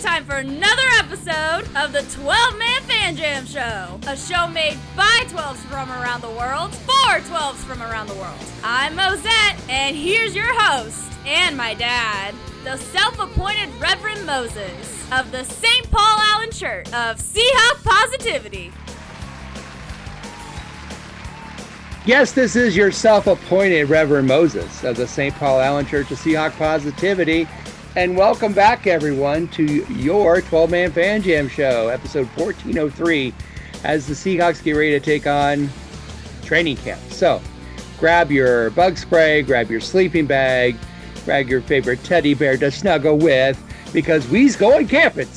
time for another episode of the 12-Man Fan Jam Show. A show made by 12s from around the world, for 12s from around the world. I'm Mosette, and here's your host, and my dad, the self-appointed Reverend Moses of the St. Paul Allen Church of Seahawk Positivity. Yes, this is your self-appointed Reverend Moses of the St. Paul Allen Church of Seahawk Positivity. And welcome back, everyone, to your 12-Man Fan Jam Show, episode 1403, as the Seahawks get ready to take on training camp. So, grab your bug spray, grab your sleeping bag, grab your favorite teddy bear to snuggle with, because we's going camping.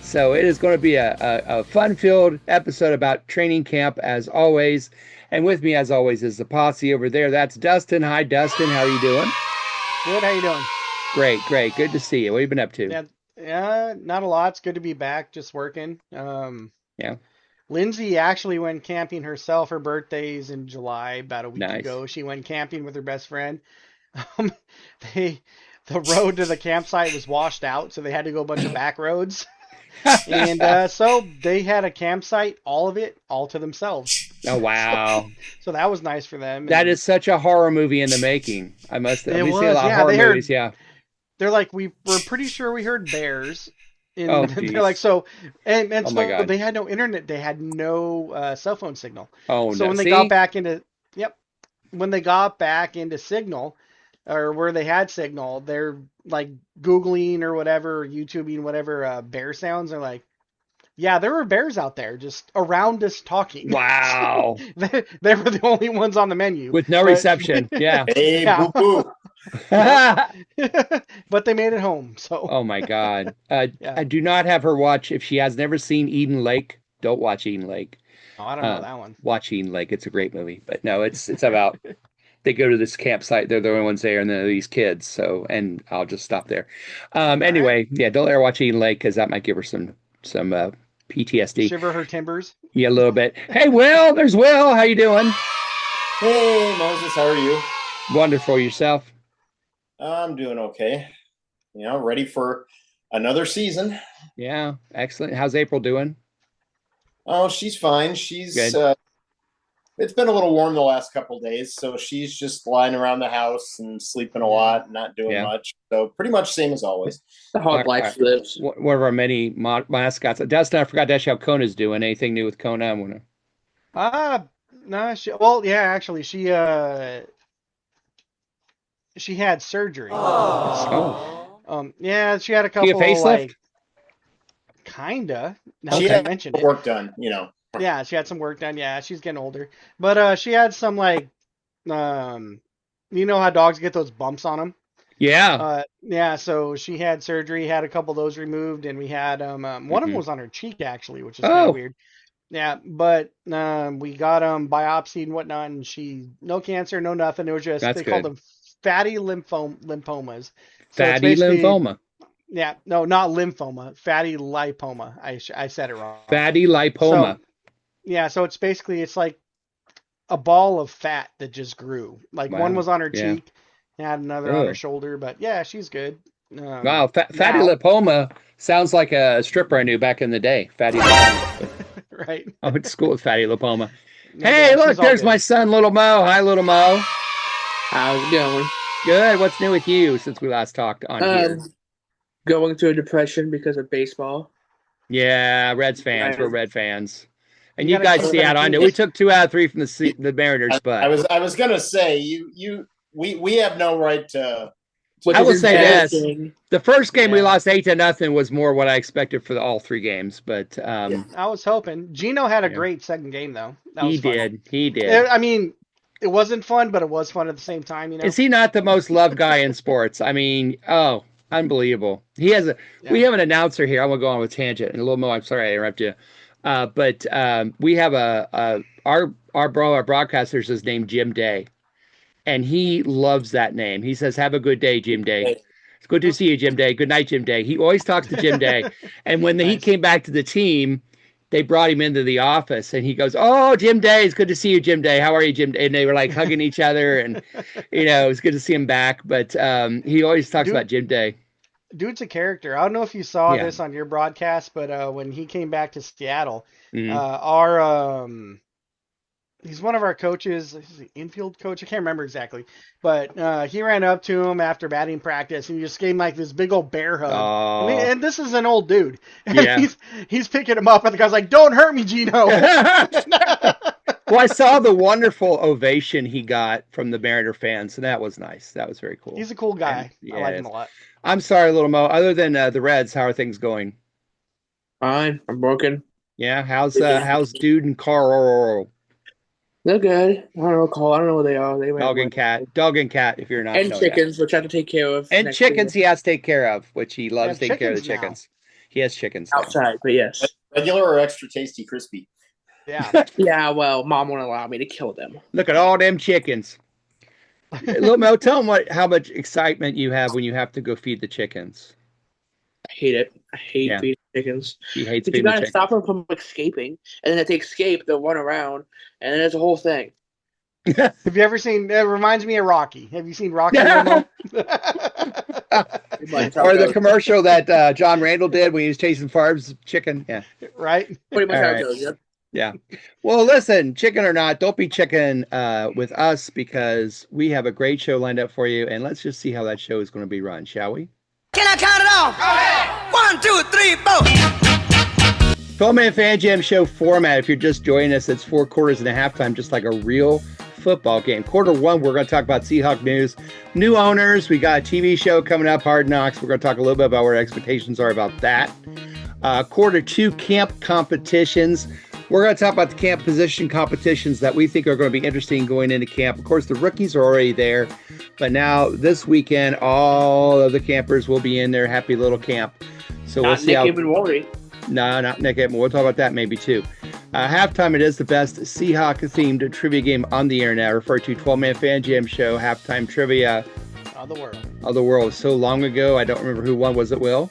So it is going to be a fun-filled episode about training camp, as always. And with me, as always, is the posse over there. That's Dustin. Hi, Dustin. How are you doing? Good. How you doing? Great. Good to see you. What have you been up to? Yeah, not a lot. It's good to be back, just working. Yeah. Lindsay actually went camping herself. Her birthday's in July, about a week Nice. ago. She went camping with her best friend. The road to the campsite was washed out, so they had to go a bunch of back roads. And so they had a campsite, all of it, all to themselves. Oh, wow. So that was nice for them. That is such a horror movie in the making. I must have. We see a lot of yeah, horror movies, yeah. They're like, we're pretty sure we heard bears. Oh, they're like, so, and Oh, so my God. they had no internet. They had no cell phone signal. Oh, So no. when they See? got back into, when they got back into Signal, or where they had Signal, they're like Googling or whatever, YouTubing whatever bear sounds. They're like, yeah, there were bears out there just around us talking. Wow. They were the only ones on the menu. With no reception. Yeah. Hey, Yeah. boo-boo. But they made it home. So Oh, my God. Yeah. I do not have her watch. If she has never seen Eden Lake, don't watch Eden Lake. Oh, I don't know that one. Watch Eden Lake. It's a great movie. But no, it's about they go to this campsite. They're the only ones there, and then these kids. So, and I'll just stop there. Anyway, yeah, don't let her watch Eden Lake because that might give her some PTSD. Shiver her timbers. Yeah, a little bit. Hey, Will. There's Will. How you doing? Hey, Moses, how are you? Wonderful. Yourself? I'm doing okay. Ready for another season. Yeah, excellent. How's April doing? Oh, she's fine. She's Good. It's been a little warm the last couple days, so she's just lying around the house and sleeping a lot, and not doing much. So pretty much same as always. The hog life lives. One of our many mascots. Dustin, I forgot to ask you how Kona's doing. Anything new with Kona? No, actually, she had surgery. Yeah, she had a couple She a facelift? Kinda. Now She that you had mentioned it. work done, Yeah, she had some work done. Yeah, she's getting older. But she had some you know how dogs get those bumps on them? Yeah. So she had surgery, had a couple of those removed, and we had one of them was on her cheek actually, which is kind Oh. of weird. Yeah, but we got biopsied and whatnot, and she no cancer, no nothing. It was just That's they called good. them fatty lymphomas. So it's Fatty basically- lymphoma. Yeah, no, not lymphoma, fatty lipoma. I said it wrong. Fatty lipoma. So, yeah, so it's like a ball of fat that just grew. Like Wow. one was on her Yeah. cheek, had another on her Ugh. shoulder, but yeah, she's good. Wow, fatty now- lipoma sounds like a stripper I knew back in the day. Fatty lipoma. Right. I went to school with fatty lipoma. No, Hey, she's look, all there's good. my son, Little Mo. Hi, Little Mo. How's it going? Good. What's new with you since we last talked on here? Going through a depression because of baseball. Yeah, Reds fans. We're Red fans. And You you gotta guys, keep Seattle, I know we took 2 out of 3 from the Mariners, but I was gonna say we have no right to. I will say this. embarrassing. the first game we Yeah. lost 8-0 was more what I expected for all 3 games. But I was hoping. Gino had a great second game though. That was he fun. did. I mean, it wasn't fun, but it was fun at the same time. Is he not the most loved guy in sports? I mean, unbelievable. He has we have an announcer here. I'm gonna go on with tangent and a little more. I'm sorry I interrupt you. But we have our broadcaster is named Jim Day, and he loves that name. He says, "Have a good day, Jim Day." It's good to see you, Jim Day. Good night, Jim Day. He always talks to Jim Day. And when he came back to the team, they brought him into the office, and he goes, "Oh, Jim Day, it's good to see you, Jim Day. How are you, Jim Day?" And they were like hugging each other, and it was good to see him back. But he always talks about Jim Day. Dude's a character. I don't know if you saw Yeah. this on your broadcast, but when he came back to Seattle, Mhm. our he's one of our coaches, he's an infield coach. I can't remember exactly, but he ran up to him after batting practice and he just gave him like this big old bear hug. Oh. And this is an old dude. And Yeah. he's picking him up, and the guy's like, "Don't hurt me, Gino." Well, I saw the wonderful ovation he got from the Mariner fans, and that was nice. That was very cool. He's a cool guy. And, I like him a lot. I'm sorry, Little Mo. Other than the Reds, how are things going? Fine. I'm broken. Yeah, how's Dude and Carl? They're good. I don't know, Cole. I don't know what they are. They Dog and cat. If you're not, and know chickens, which I have to take care of. that. And next chickens, year. he has to take care of, which he loves Yeah, taking care of the chickens now. chickens. He has chickens now. Outside, but yes. Regular or extra tasty crispy? Yeah. Yeah, well, Mom won't allow me to kill them. Look at all them chickens. Little Mo, tell them how much excitement you have when you have to go feed the chickens. I hate it. I hate Yeah. feeding chickens. He hates But you feeding the gotta chickens. stop them from escaping. And then if they escape, they'll run around. And then it's a whole thing. Have you ever seen? It reminds me of Rocky. Have you seen Rocky? Momo? Or the commercial that John Randall did when he was chasing Favre's chicken. Yeah. Right? Pretty much All how right. it goes, yep. Yeah. Well, listen, chicken or not, don't be chicken with us because we have a great show lined up for you. And let's just see how that show is going to be run, shall we? Can I count it off? Go ahead. 1, 2, 3, 4. 12-Man Fan Jam show format. If you're just joining us, it's 4 quarters and a halftime, just like a real football game. Quarter 1, we're going to talk about Seahawk news, new owners. We got a TV show coming up, Hard Knocks. We're going to talk a little bit about what our expectations are about that. Quarter 2, camp competitions. We're going to talk about the camp position competitions that we think are going to be interesting going into camp. Of course, the rookies are already there, but now this weekend, all of the campers will be in their happy little camp. So we'll Not see Nick how. even worry. No, not Nick Edmond. We'll talk about that maybe too. Halftime, it is the best Seahawk-themed trivia game on the internet, referred to 12-Man Fan Jam show, halftime trivia Of the world. of the world. So long ago, I don't remember who won. Was it Will?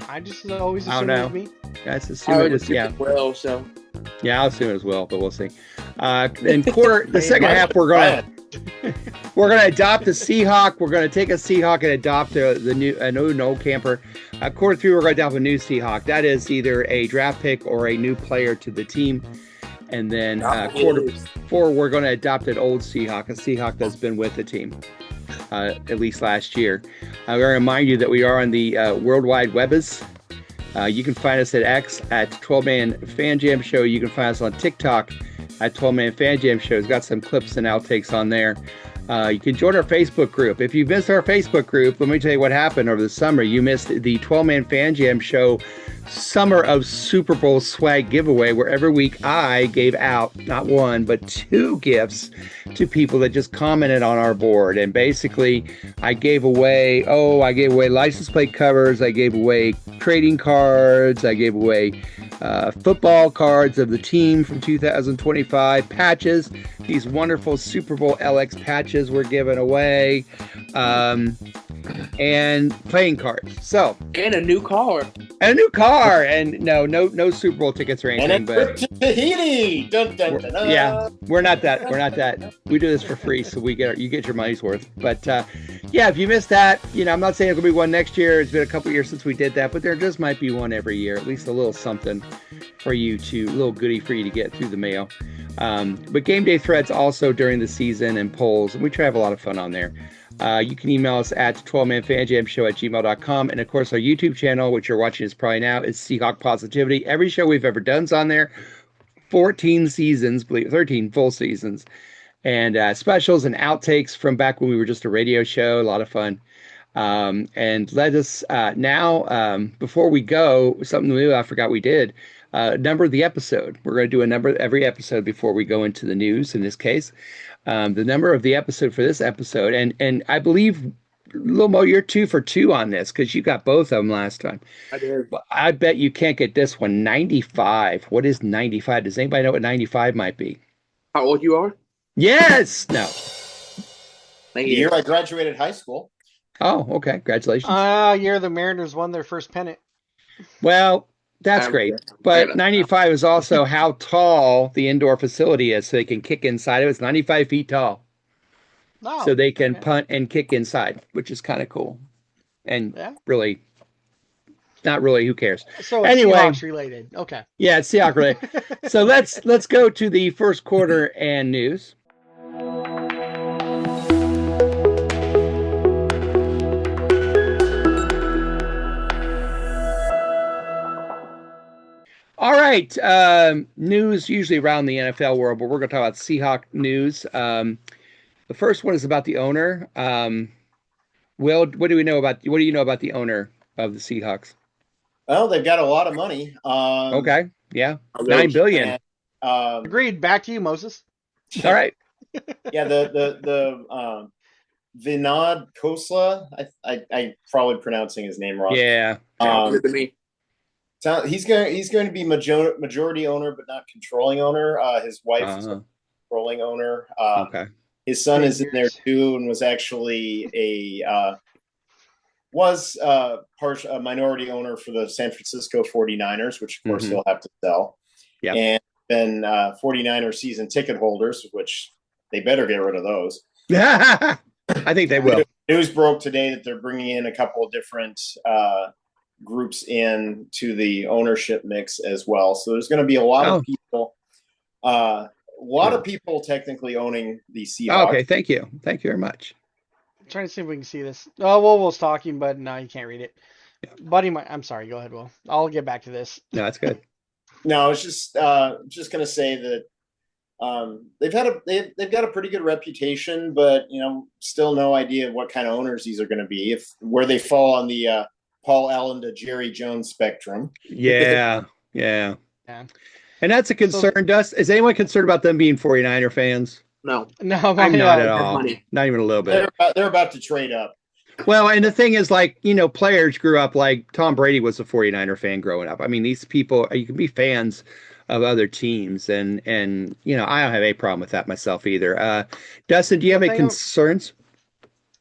I just always I don't assume it know. was me. Let's assume I it would was, assume yeah. it will, so. Yeah, I'll assume it was Will, but we'll see. The second half, we're gonna adopt a Seahawk. We're gonna take a Seahawk and adopt an old camper. Quarter 3, we're gonna adopt a new Seahawk. That is either a draft pick or a new player to the team. And then quarter 4, we're gonna adopt an old Seahawk, a Seahawk that's been with the team at least last year. We're gonna remind you that we are on the World Wide Webs. You can find us at X at 12-Man Fan Jam Show. You can find us on TikTok at 12-Man Fan Jam Show. It's got some clips and outtakes on there. You can join our Facebook group. If you missed our Facebook group, let me tell you what happened over the summer. You missed the 12-Man Fan Jam Show Summer of Super Bowl swag giveaway, where every week I gave out not 1 but 2 gifts to people that just commented on our board. And basically I gave away license plate covers, I gave away trading cards, I gave away football cards of the team from 2025, patches. These wonderful Super Bowl LX patches were given away, and playing cards. So, And a new car. and a new car, and no Super Bowl tickets or anything. And a But trip to Tahiti. Dun, dun, dun, dun. yeah, we're not that. We do this for free, so you get your money's worth. But yeah, if you missed that, I'm not saying there'll be one next year. It's been a couple years since we did that, but there just might be one every year, at least a little something for you a little goodie for you to get through the mail. But game day threads also during the season and polls, and we try to have a lot of fun on there. You can email us at 12manfanjamshow@gmail.com. And of course, our YouTube channel, which you're watching is probably now, is Seahawk Positivity. Every show we've ever done is on there. 13 full seasons. And specials and outtakes from back when we were just a radio show. A lot of fun. And let us now, before we go, something new I forgot we did. Number of the episode. We're going to do a number every episode before we go into the news in this case. The number of the episode for this episode. And I believe, Lil Mo, you're 2 for 2 on this because you got both of them last time. I did. Well, I bet you can't get this one. 95. What is 95? Does anybody know what 95 might be? How old you are? Yes. No. Thank The you. year I graduated high school. Oh, okay. Congratulations. Year the Mariners won their first pennant. Well, that's great. But 95 is also how tall the indoor facility is, so they can kick inside of it. It's 95 feet tall. Oh, So they can okay. punt and kick inside, which is kind of cool. and Yeah. really, not really. Who cares? So it's Anyway. Seahawks related. Okay. Yeah, it's Seahawk related. So let's go to the first quarter and news. All right, news usually around the NFL world, but we're going to talk about Seahawk news. The first one is about the owner. Will, what do you know about the owner of the Seahawks? Well, they've got a lot of money. Okay, yeah, $9 billion. And, Agreed. Back to you, Moses. All right. Yeah, the Vinod Khosla. I probably pronouncing his name wrong. Yeah. Good to me. He's going to be majority owner, but not controlling owner. His wife is a controlling owner. Okay. His son is in there too, and was actually a minority owner for the San Francisco 49ers, which of course he'll have to sell. Yeah. And then 49er season ticket holders, which they better get rid of those. I think they will. News broke today that they're bringing in a couple of different groups in to the ownership mix as well. So there's going to be a lot of people, of people technically owning the Seahawks. Okay, thank you very much. I'm trying to see if we can see this. Oh, Will was talking, but no, you can't read it. Yeah. Buddy, I'm sorry. Go ahead, Will. I'll get back to this. No, that's good. No, I was just going to say that they've got a pretty good reputation, but still no idea what kind of owners these are going to be. Where they fall on the Paul Allen to Jerry Jones spectrum. Yeah. And that's a concern, Dust. Is anyone concerned about them being 49er fans? No. I'm not at all. Money. Not even a little bit. They're about to trade up. Well, and the thing is, players grew up like Tom Brady was a 49er fan growing up. I mean, these people, you can be fans of other teams, and I don't have a problem with that myself either. Dustin, do you have any concerns?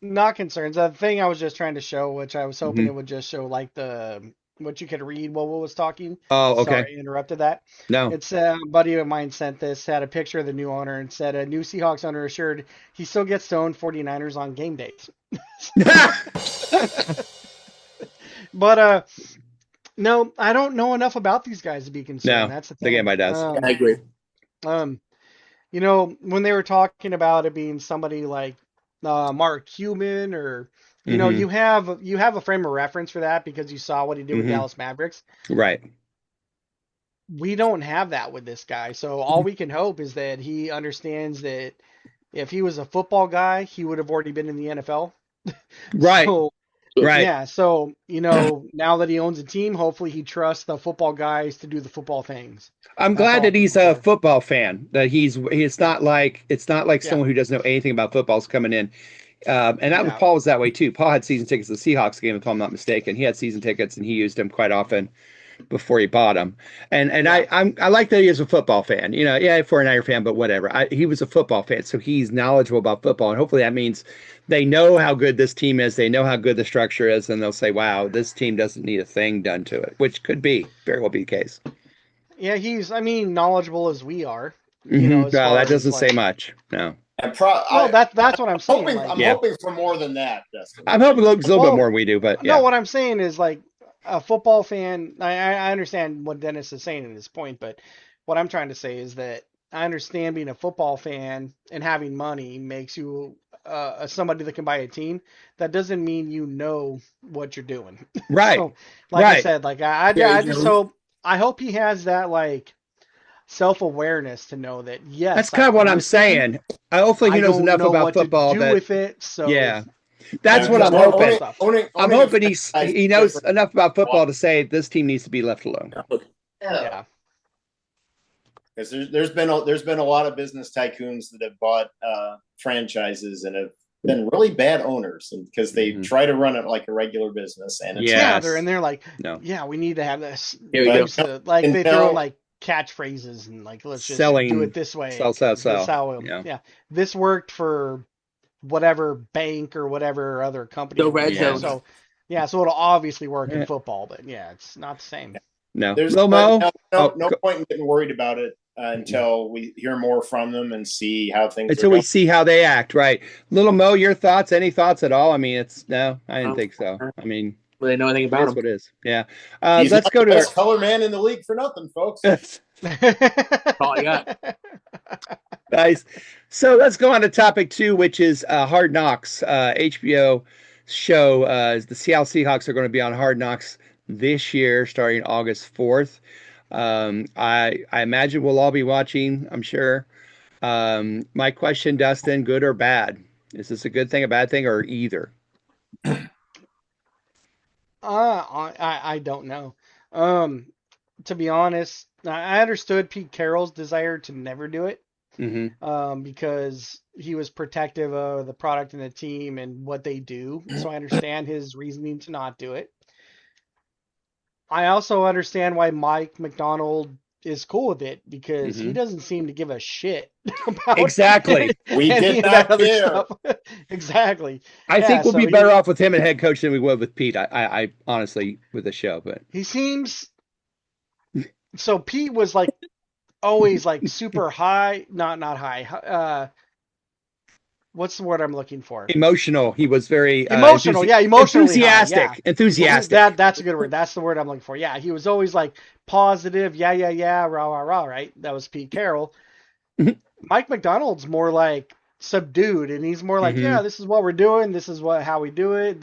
Not concerns. The thing I was just trying to show, which I was hoping it would just show what you could read while Will was talking. Oh, okay. Sorry, I interrupted that. No. It's a buddy of mine sent this, had a picture of the new owner and said a new Seahawks owner assured he still gets to own 49ers on game days. But no, I don't know enough about these guys to be concerned. No, that's the they thing. get my desk. I agree. When they were talking about it being somebody like Mark Cuban or you have a frame of reference for that because you saw what he did with Dallas Mavericks. Right. We don't have that with this guy. So all we can hope is that he understands that if he was a football guy, he would have already been in the NFL. Right. Right. Yeah. So, now that he owns a team, hopefully he trusts the football guys to do the football things. I'm glad that he's a football fan, that it's not like someone who doesn't know anything about football's coming in. And Paul was that way too. Paul had season tickets to the Seahawks game, if I'm not mistaken. He had season tickets and he used them quite often before he bought them. And I like that he is a football fan. 49er fan, but whatever. He was a football fan, so he's knowledgeable about football, and hopefully that means they know how good this team is. They know how good the structure is, and they'll say, "Wow, this team doesn't need a thing done to it," which could very well be the case. Yeah, he's knowledgeable as we are. Well, that doesn't say much. No. That's what I'm saying. I'm hoping for more than that, Dustin. I'm hoping a little bit more than we do, but no, what I'm saying is a football fan. I understand what Dennis is saying at this point, but what I'm trying to say is that I understand being a football fan and having money makes you somebody that can buy a team. That doesn't mean you know what you're doing. Right. So, I said, I hope he has that self-awareness to know that, yes. That's kind of what I'm saying. Hopefully he knows enough about football to do with it. So yeah. That's what I'm hoping. I'm hoping he knows enough about football to say this team needs to be left alone. Yeah. Because there's been a lot of business tycoons that have bought franchises and have been really bad owners, and because they try to run it like a regular business, and they're like, no. Yeah, we need to have this. Here we go. They throw catchphrases and let's just do it this way. Sell. This worked for whatever bank or whatever other company. So it'll obviously work in football, but it's not the same. No. There's no point in getting worried about it. until we hear more from them and see how things Until are we going. see how they act, right? Little Mo, your thoughts? Any thoughts at all? I mean, I didn't think so. I mean, Really know anything it about is him. what it is. Yeah. He's Let's not go the to best color man in the league for nothing, folks. All I got. Nice. So let's go on to topic 2, which is Hard Knocks. HBO show. The Seattle Seahawks are going to be on Hard Knocks this year, starting August 4th. I imagine we'll all be watching, I'm sure. My question, Dustin, good or bad? Is this a good thing, a bad thing, or either? I don't know. To be honest, I understood Pete Carroll's desire to never do it, because he was protective of the product and the team and what they do. So I understand his reasoning to not do it. I also understand why Mike McDonald is cool with it, because he doesn't seem to give a shit about Exactly. We any did of not that other care. stuff. Exactly. I think we'll So be better off with him and head coach than we would with Pete. I honestly, with the show, but he seems. So Pete was like always like super high, not high. What's the word I'm looking for? emotional. He was very Emotional, yeah, emotionally high, yeah. enthusiastic. That's a good word. That's the word I'm looking for. Yeah, he was always like positive, yeah, rah, right? That was Pete Carroll. Mike McDonald's more like subdued, and he's more like, yeah, this is what we're doing. This is how we do it.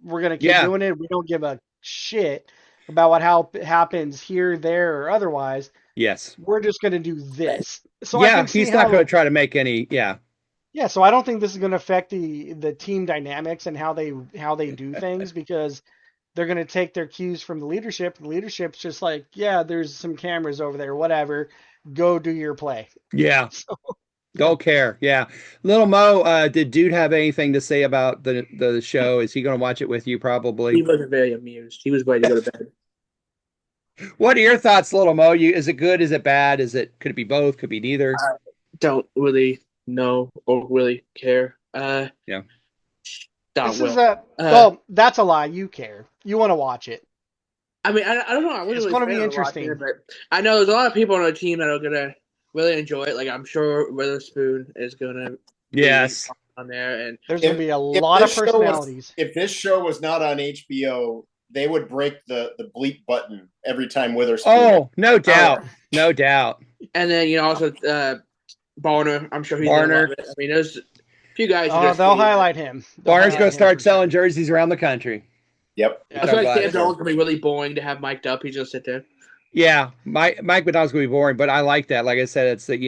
We're gonna keep doing it. We don't give a shit about what happens here, there, or otherwise. Yes. We're just gonna do this. So I Yeah, can see he's not going to try to make any. Yeah. Yeah, so I don't think this is going to affect the team dynamics and how they do things, because they're going to take their cues from the leadership. The leadership's just like, yeah, there's some cameras over there, whatever. Go do your play. Yeah. So, Don't care. Yeah. Little Mo, did Dude have anything to say about the show? Is he going to watch it with you? He Probably. wasn't very amused. He was ready to go to bed. What are your thoughts, Little Mo? Is it good? Is it bad? Could it be both? Could be neither? Don't really know or really care. Yeah. this is well, that's a lie. You care. You want to watch it. I mean, I don't know. I It's going to be interesting. It, but I know there's a lot of people on our team that are gonna really enjoy it. Like I'm sure Witherspoon is gonna be on there, and there's gonna be a lot of personalities. If this show was not on HBO, they would break the bleep button every time Witherspoon. Oh, no doubt. No doubt. And then also Barner, I'm sure he's Barner. Gonna love it. I mean, there's a few guys. Oh, they'll highlight him. Barner's going to start selling jerseys around the country. Yep. I feel like Sam Darnold's gonna be really boring to have mic'd up. He's just sit there. Yeah, Mike McDonald's gonna be boring, but I like that. Like I said, it's that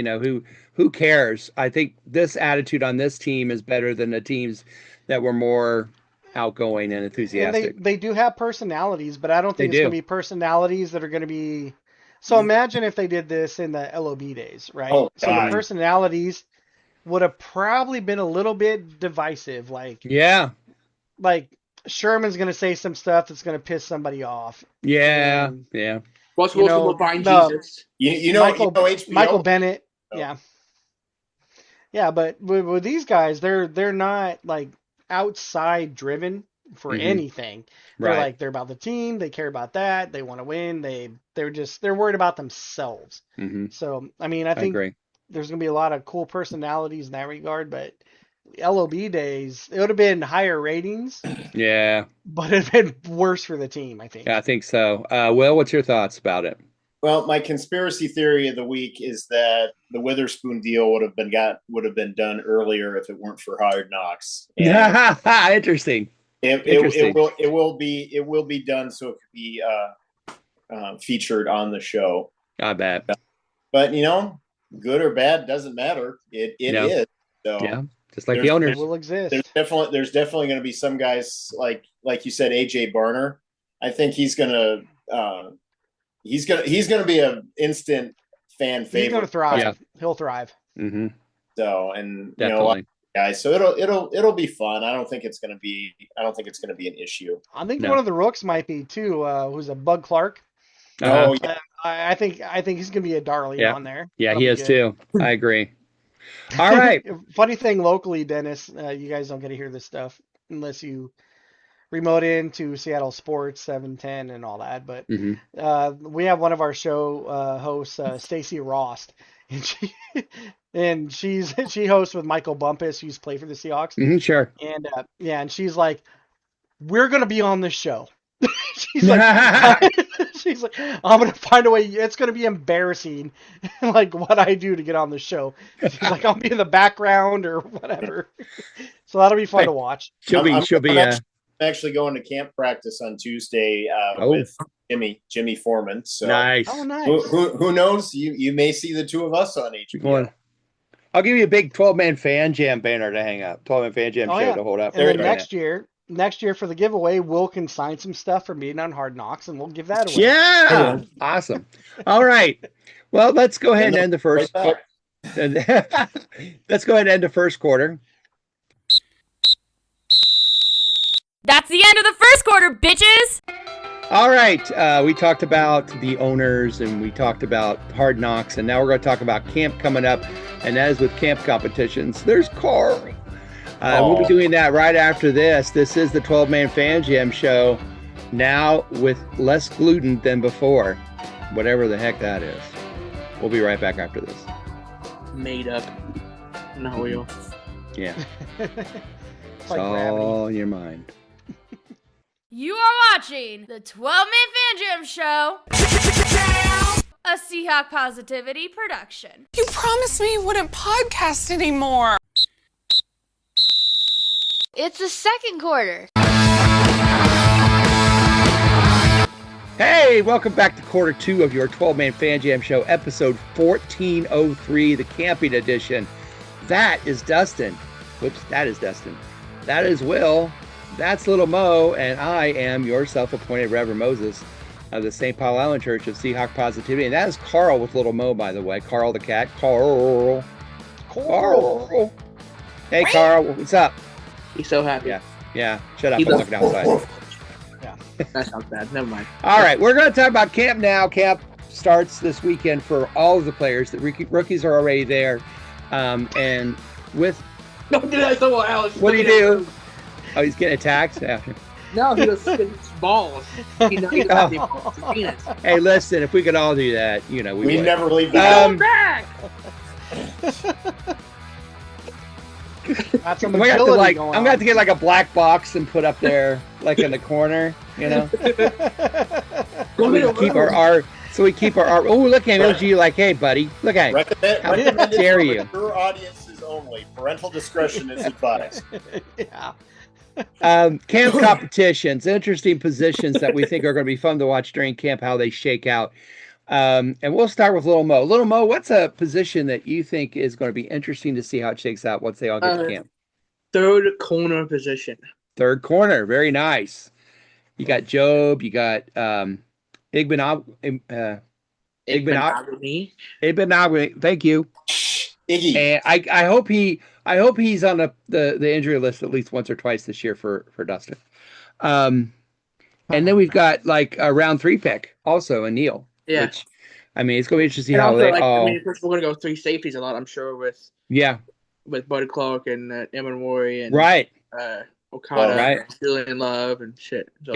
who cares? I think this attitude on this team is better than the teams that were more outgoing and enthusiastic. And they do have personalities, but I don't think it's gonna be personalities that are gonna be. So imagine if they did this in the LOB days, right? Oh, so the personalities would have probably been a little bit divisive, like Sherman's going to say some stuff that's going to piss somebody off. Yeah. Russ Wilson will find Jesus. Michael Bennett. Oh. Yeah, but with these guys, they're not like outside driven for anything. They're they're about the team. They care about that. They want to win. They're worried about themselves. So I mean, I think there's going to be a lot of cool personalities in that regard, but. LOB days, it would have been higher ratings. Yeah. But it'd been worse for the team, I think. Yeah, I think so. Will, what's your thoughts about it? Well, my conspiracy theory of the week is that the Witherspoon deal would have been done earlier if it weren't for Hard Knocks. Interesting. It will be done so it could be featured on the show. I bet. But good or bad doesn't matter. It is. So yeah. Just like the owners will exist. There's definitely going to be some guys like you said, AJ Barner. I think he's gonna be an instant fan favorite. He's gonna thrive. Yeah. He'll thrive. So and definitely. Guys, so it'll be fun. I don't think it's gonna be an issue. I think one of the rooks might be too. Who's a Bug Clark? Oh yeah. I think he's gonna be a darling on there. Yeah, he is too. I agree. All right. Funny thing locally, Dennis, you guys don't get to hear this stuff unless you remote into Seattle Sports 710 and all that. But Mm-hmm. we have one of our show hosts, Stacy Rost, and she hosts with Michael Bumpus, who's played for the Seahawks. Mm-hmm, sure. And and she's like, we're gonna be on this show. she's like, she's like, I'm gonna find a way. It's gonna be embarrassing, like what I do to get on the show. She's like, I'll be in the background or whatever. So that'll be fun to watch. She'll be. I'm actually going to camp practice on Tuesday with Jimmy Foreman. So nice. Oh, nice. Who knows? You may see the two of us on HBO. I'll give you a big 12-man fan jam banner to hang up. 12-man fan jam show to hold up. And then next year for the giveaway, Will can sign some stuff from being on Hard Knocks, and we'll give that away. Yeah, awesome. All right. Well, let's go ahead and end the first. Let's go ahead and end the first quarter. That's the end of the first quarter, bitches! All right. We talked about the owners and we talked about Hard Knocks, and now we're going to talk about camp coming up, and that is with camp competitions. There's Carl. We'll be doing that right after this. This is the 12-Man Fan Jam show, now with less gluten than before, whatever the heck that is. We'll be right back after this. Made up. No real. Yeah. It's It's all in your mind. You are watching the 12-Man Fan Jam show, a Seahawk Positivity production. You promised me you wouldn't podcast anymore. It's the second quarter. Hey, welcome back to quarter 2 of your 12-Man Fan Jam show, episode 1403, the camping edition. That is Dustin. Whoops, that is Dustin. That is Will. That's Little Mo, and I am your self-appointed Reverend Moses of the St. Paul Island Church of Seahawk Positivity. And that is Carl with Little Mo, by the way. Carl the cat. Carl. Hey, Carl, what's up? He's so happy. Yeah. Shut up. I'm looking outside. Yeah. That sounds bad. Never mind. All right, we're going to talk about camp now. Camp starts this weekend for all of the players. The rookies are already there. And with... Don't do that to Alex. What do you do? Oh, he's getting attacked? Yeah. No, he was spitting balls. He doesn't his penis. Hey, listen, if we could all do that, we would. Never leave the back! That's I'm going to have to get like a black box and put up there, like in the corner, So we keep our oh, look at him, you like, hey, buddy, look at him. Recommended dare you? Your audiences only. Parental discretion is advised. Yeah. Camp competitions, interesting positions that we think are going to be fun to watch during camp, how they shake out. And we'll start with Little Mo. Little Mo, what's a position that you think is going to be interesting to see how it shakes out once they all get to camp? Third corner position. Third corner, very nice. You got Job, you got Igbenogany. Thank you. Iggy. And I hope he's on the injury list at least once or twice this year for Dustin. And then we've got like a round 3 pick also, and Neil. Yeah. Which, it's going to be interesting to see how they all. We're going to go 3 safeties a lot, I'm sure, with Bud Clark and Eman and right. Okada, right. Julian Love and shit. So,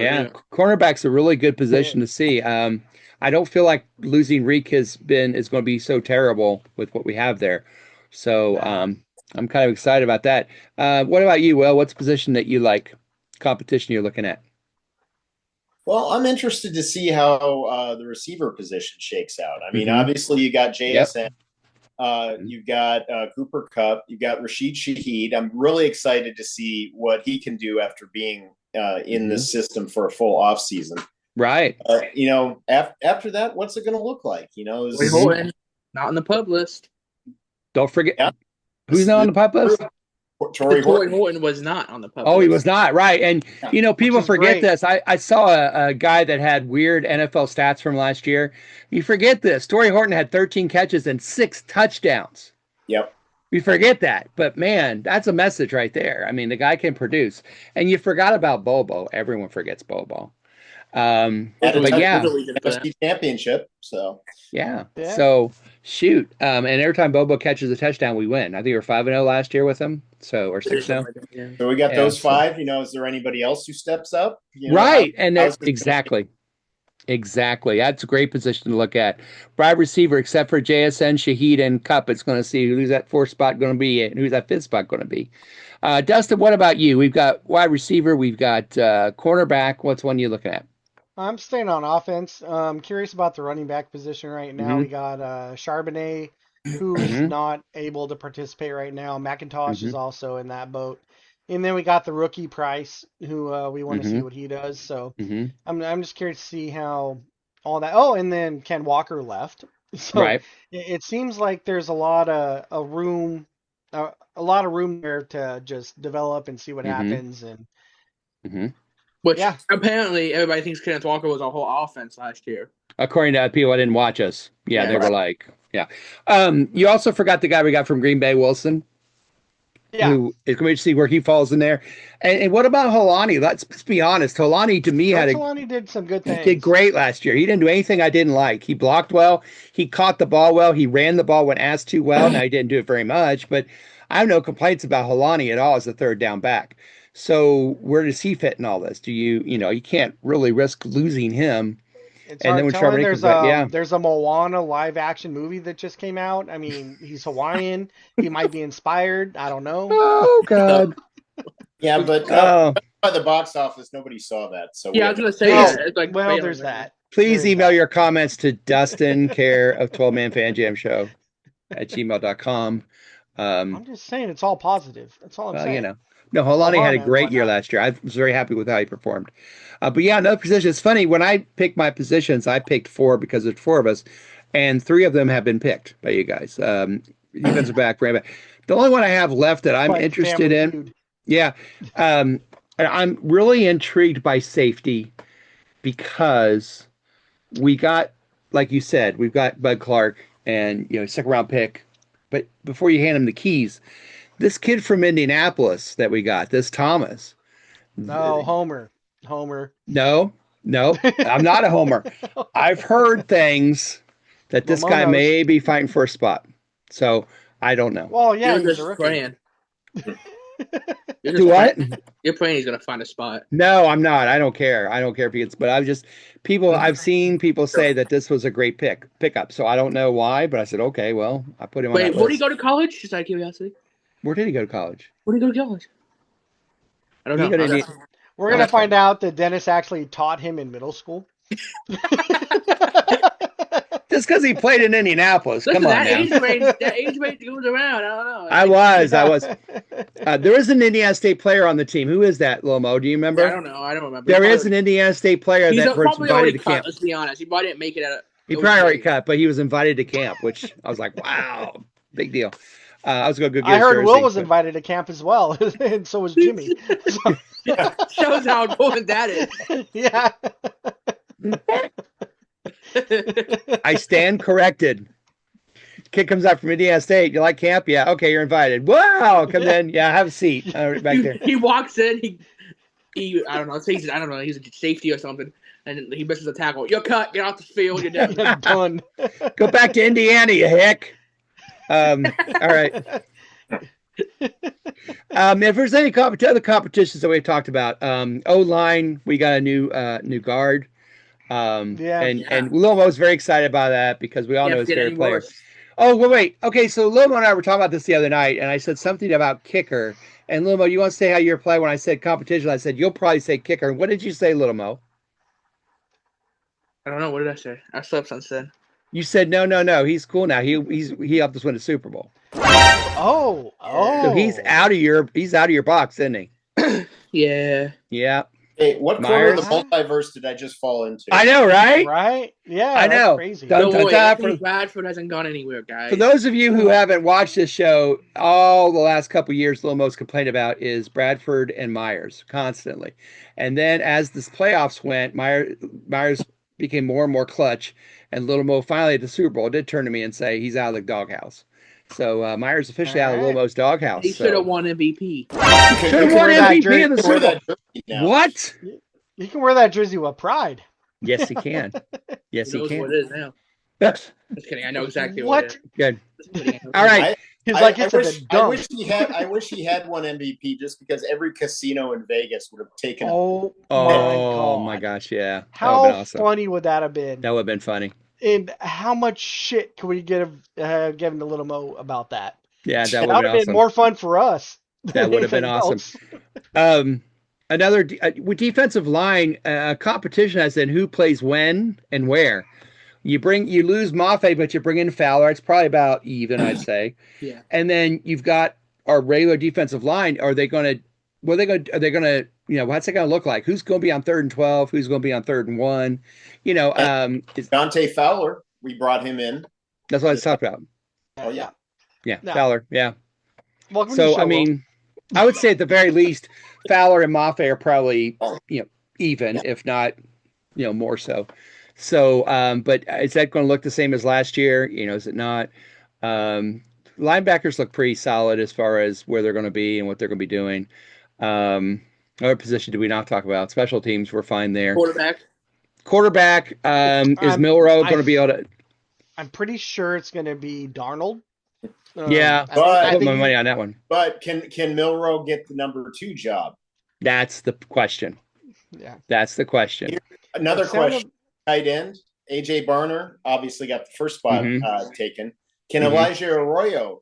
cornerback's a really good position to see. I don't feel like losing Reek is going to be so terrible with what we have there. So I'm kind of excited about that. What about you, Will? What's the position that you like? Competition you're looking at? Well, I'm interested to see how the receiver position shakes out. Obviously you got JSN. You've got Cooper Kupp. You've got Rashid Shaheed. I'm really excited to see what he can do after being in this system for a full off season. Right. After that, what's it going to look like? Not on the pub list. Don't forget. Yeah. Who's not on the pub list? Torrey Horton was not on the pub list. Oh, he was not. Right. And, people forget this. I saw a guy that had weird NFL stats from last year. You forget this. Torrey Horton had 13 catches and 6 touchdowns. Yep. You forget that. But, man, that's a message right there. The guy can produce. And you forgot about Bobo. Everyone forgets Bobo. But yeah, NFC championship. So yeah. So shoot, and every time Bobo catches a touchdown, we win. I think we were 5-0 last year with him, so or 6-0. So we got those 5. Is there anybody else who steps up? Right, and that's exactly. That's a great position to look at. Wide receiver, except for JSN, Shaheed, and Cup, it's going to see who's that 4th spot going to be and who's that 5th spot going to be. Dustin, what about you? We've got wide receiver, we've got cornerback. What's one you looking at? I'm staying on offense. I'm curious about the running back position right now. We got Charbonnet, who's not able to participate right now. McIntosh is also in that boat. And then we got the rookie Price, who we want to see what he does. So I'm just curious to see how all that. Oh, and then Ken Walker left. So it seems like there's a lot of room there to just develop and see what happens. And which apparently everybody thinks Kenneth Walker was our whole offense last year. According to people that didn't watch us, they were like, You also forgot the guy we got from Green Bay, Wilson. Yeah, who is going to see where he falls in there. And what about Holani? Let's be honest. Holani to me Holani did some good things. He did great last year. He didn't do anything I didn't like. He blocked well. He caught the ball well. He ran the ball when asked to well. Now he didn't do it very much, but I have no complaints about Holani at all as a 3rd down back. So where does he fit in all this? Do you can't really risk losing him. It's and then when there's a Moana live action movie that just came out. I mean, he's Hawaiian. He might be inspired. I don't know. Oh God. Yeah, but by the box office, nobody saw that. So I was gonna say, there's that. Please email your comments to Dustin, care of 12-Man Fan Jam Show at gmail.com. I'm just saying it's all positive. That's all I'm saying. No, Holani had a great year last year. I was very happy with how he performed. But another position. It's funny, when I picked my positions, I picked 4 because there's 4 of us, and 3 of them have been picked by you guys. Defensive back, running back. The only one I have left that I'm interested in. I'm really intrigued by safety because we got, like you said, we've got Bud Clark and 2nd round pick. But before you hand him the keys, this kid from Indianapolis that we got, this Thomas. No, Homer. No, I'm not a homer. I've heard things that this guy may be fighting for a spot. So I don't know. Well, yeah, he's a rookie. Do what? You're praying he's going to find a spot. No, I'm not. I don't care. I don't care if he gets, but I've seen people say that this was a great pickup. So I don't know why, but I said, okay, well, I put him on that list. Where did he go to college? Just out of curiosity. Where did he go to college? Where did he go to college? I don't know. We're going to find out that Dennis actually taught him in middle school. Just because he played in Indianapolis. Come on that age range goes around. I don't know. I was. There is an Indiana State player on the team. Who is that, Lomo? Do you remember? Yeah, I don't remember. There is an Indiana State player that was invited to camp. Let's be honest. He probably didn't make it at He probably already cut, but he was invited to camp, which I was like, wow, big deal. I was going to go get I heard Will was invited to camp as well, and so was Jimmy. So. Yeah, shows how important that is. Yeah. I stand corrected. Kid comes out from Indiana State. You like camp? Yeah. Okay, you're invited. Wow. Come in. Yeah, have a seat. Back there. He walks in. He I don't know. He's a safety or something, and he misses a tackle. You're cut. Get off the field. You're done. You're done. Go back to Indiana, you hick. All right. If there's any other competitions that we've talked about, O-line, we got a new guard. And Lomo's very excited about that because we all know his favorite player. Oh, wait. Okay, so Lomo and I were talking about this the other night, and I said something about kicker. And Lomo, you want to say how you're playing? When I said competition, I said you'll probably say kicker. What did you say, Lomo? I don't know. What did I say? I slept since then. You said no. He's cool now. He helped us win a Super Bowl. Oh. So he's out of your box, isn't he? Yeah. Yeah. Hey, what corner of the multiverse did I just fall into? I know, right? Right? Yeah, I know. Crazy. Bradford hasn't gone anywhere, guys. For those of you who haven't watched this show, all the last couple of years, Lomo's complained about is Bradford and Myers constantly. And then as the playoffs went, Myers became more and more clutch. And Little Mo finally at the Super Bowl did turn to me and say he's out of the doghouse. So Myers officially out of Little Mo's doghouse. He should have won MVP. Should have won MVP in the Super Bowl. What? He can wear that jersey with pride. Yes, he can. Yes, He knows can. what it is now. Yes. Just kidding. I know exactly what it is. Good. Just kidding. All right. He's like, it's I wish he had one MVP just because every casino in Vegas would have taken. Oh my gosh, yeah. How awesome. funny would that have been? That would have been funny. And how much shit can we given to Little Mo about that? Yeah, that would have have been been more fun for us. That would have been awesome. Another with defensive line competition as in who plays when and where. You lose Mafe, but you bring in Fowler. It's probably about even, I'd say. Yeah. And then you've got our regular defensive line. Are they going to? What's it going to look like? Who's going to be on 3rd and 12? Who's going to be on 3rd and 1? Dante Fowler. We brought him in. That's what I was talking about. Oh yeah. Yeah, Fowler. Yeah. Welcome to the show, I would say at the very least, Fowler and Mafe are probably even, if not more so. So, but is that going to look the same as last year? Is it not? Linebackers look pretty solid as far as where they're going to be and what they're going to be doing. Other position do we not talk about? Special teams, we're fine there. Quarterback, is Milrow going to be able to? I'm pretty sure it's going to be Darnold. I put my money on that one. But can Milrow get the number 2 job? That's the question. Yeah, that's the question. Another question. Tight end, AJ Barner obviously got the first spot taken. Can Elijah Arroyo?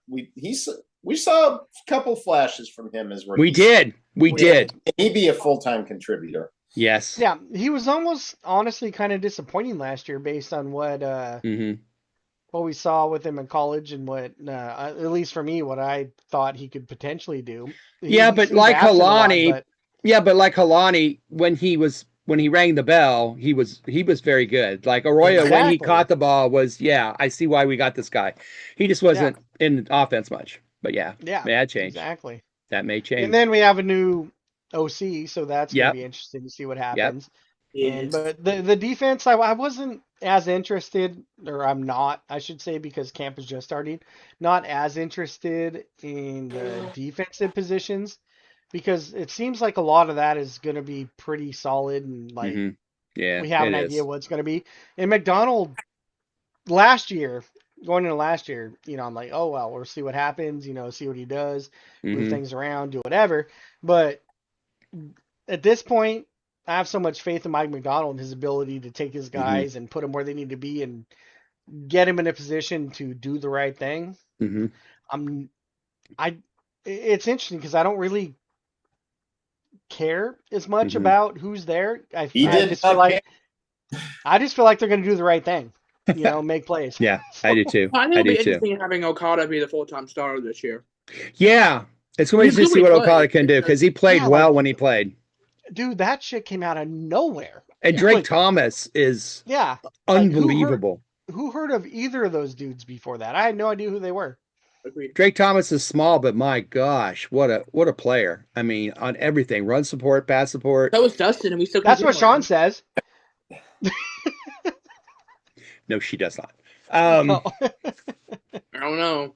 We saw a couple flashes from him as rookie. We did. Can he be a full-time contributor? Yes. Yeah, he was almost honestly kind of disappointing last year based on what what we saw with him in college and what at least for me what I thought he could potentially do. But like Kalani, when he rang the bell, he was very good. Like Arroyo, when he caught the ball was, I see why we got this guy. He just wasn't in offense much. But that changed. Exactly. That may change. And then we have a new OC, so that's going to be interesting to see what happens. But the defense, I wasn't as interested, or I'm not, I should say, because camp is just starting, not as interested in the defensive positions. Because it seems like a lot of that is going to be pretty solid and we have an idea what it's going to be. And McDonald going into last year, I'm like, oh, well, we'll see what happens, see what he does, move things around, do whatever. But at this point, I have so much faith in Mike McDonald and his ability to take his guys and put them where they need to be and get him in a position to do the right thing. It's interesting because I don't really care as much about who's there. I just feel like they're going to do the right thing, make plays. Yeah, I do too. I think it'll be interesting having Okada be the full-time starter this year. Yeah, it's going to be interesting to see what Okada can do because he played well when he played. Dude, that shit came out of nowhere. And Drake Thomas is unbelievable. Who heard of either of those dudes before that? I had no idea who they were. Agreed. Drake Thomas is small, but my gosh, what a player! I mean, on everything, run support, pass support. That was Dustin, and we still. That's what Sean says. No, she does not. I don't know.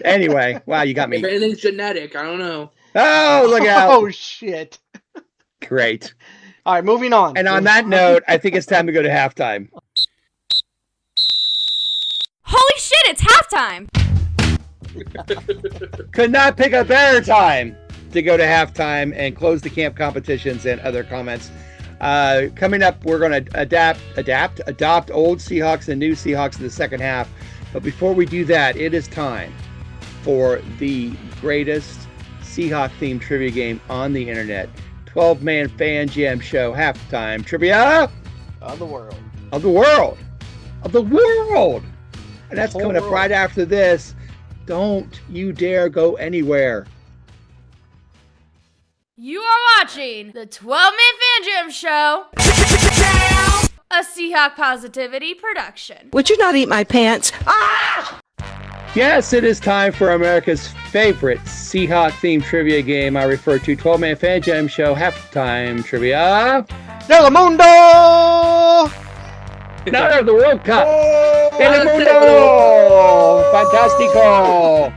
Anyway, wow, you got me. If anything's genetic, I don't know. Oh, look out! Oh shit! Great. All right, moving on. And on that note, I think it's time to go to halftime. Holy shit! It's halftime. Could not pick a better time to go to halftime and close the camp competitions and other comments. Coming up, we're going to adopt old Seahawks and new Seahawks in the second half. But before we do that, it is time for the greatest Seahawk-themed trivia game on the internet. 12-man fan jam show halftime trivia of the world. And that's coming up right after this. Don't you dare go anywhere. You are watching the 12-Man Fan Jam Show, a Seahawk Positivity production. Would you not eat my pants? Ah! Yes, it is time for America's favorite Seahawk-themed trivia game. I refer to 12-Man Fan Jam Show halftime trivia. Telemundo! No, the World Cup. Telemundo! Fantastico!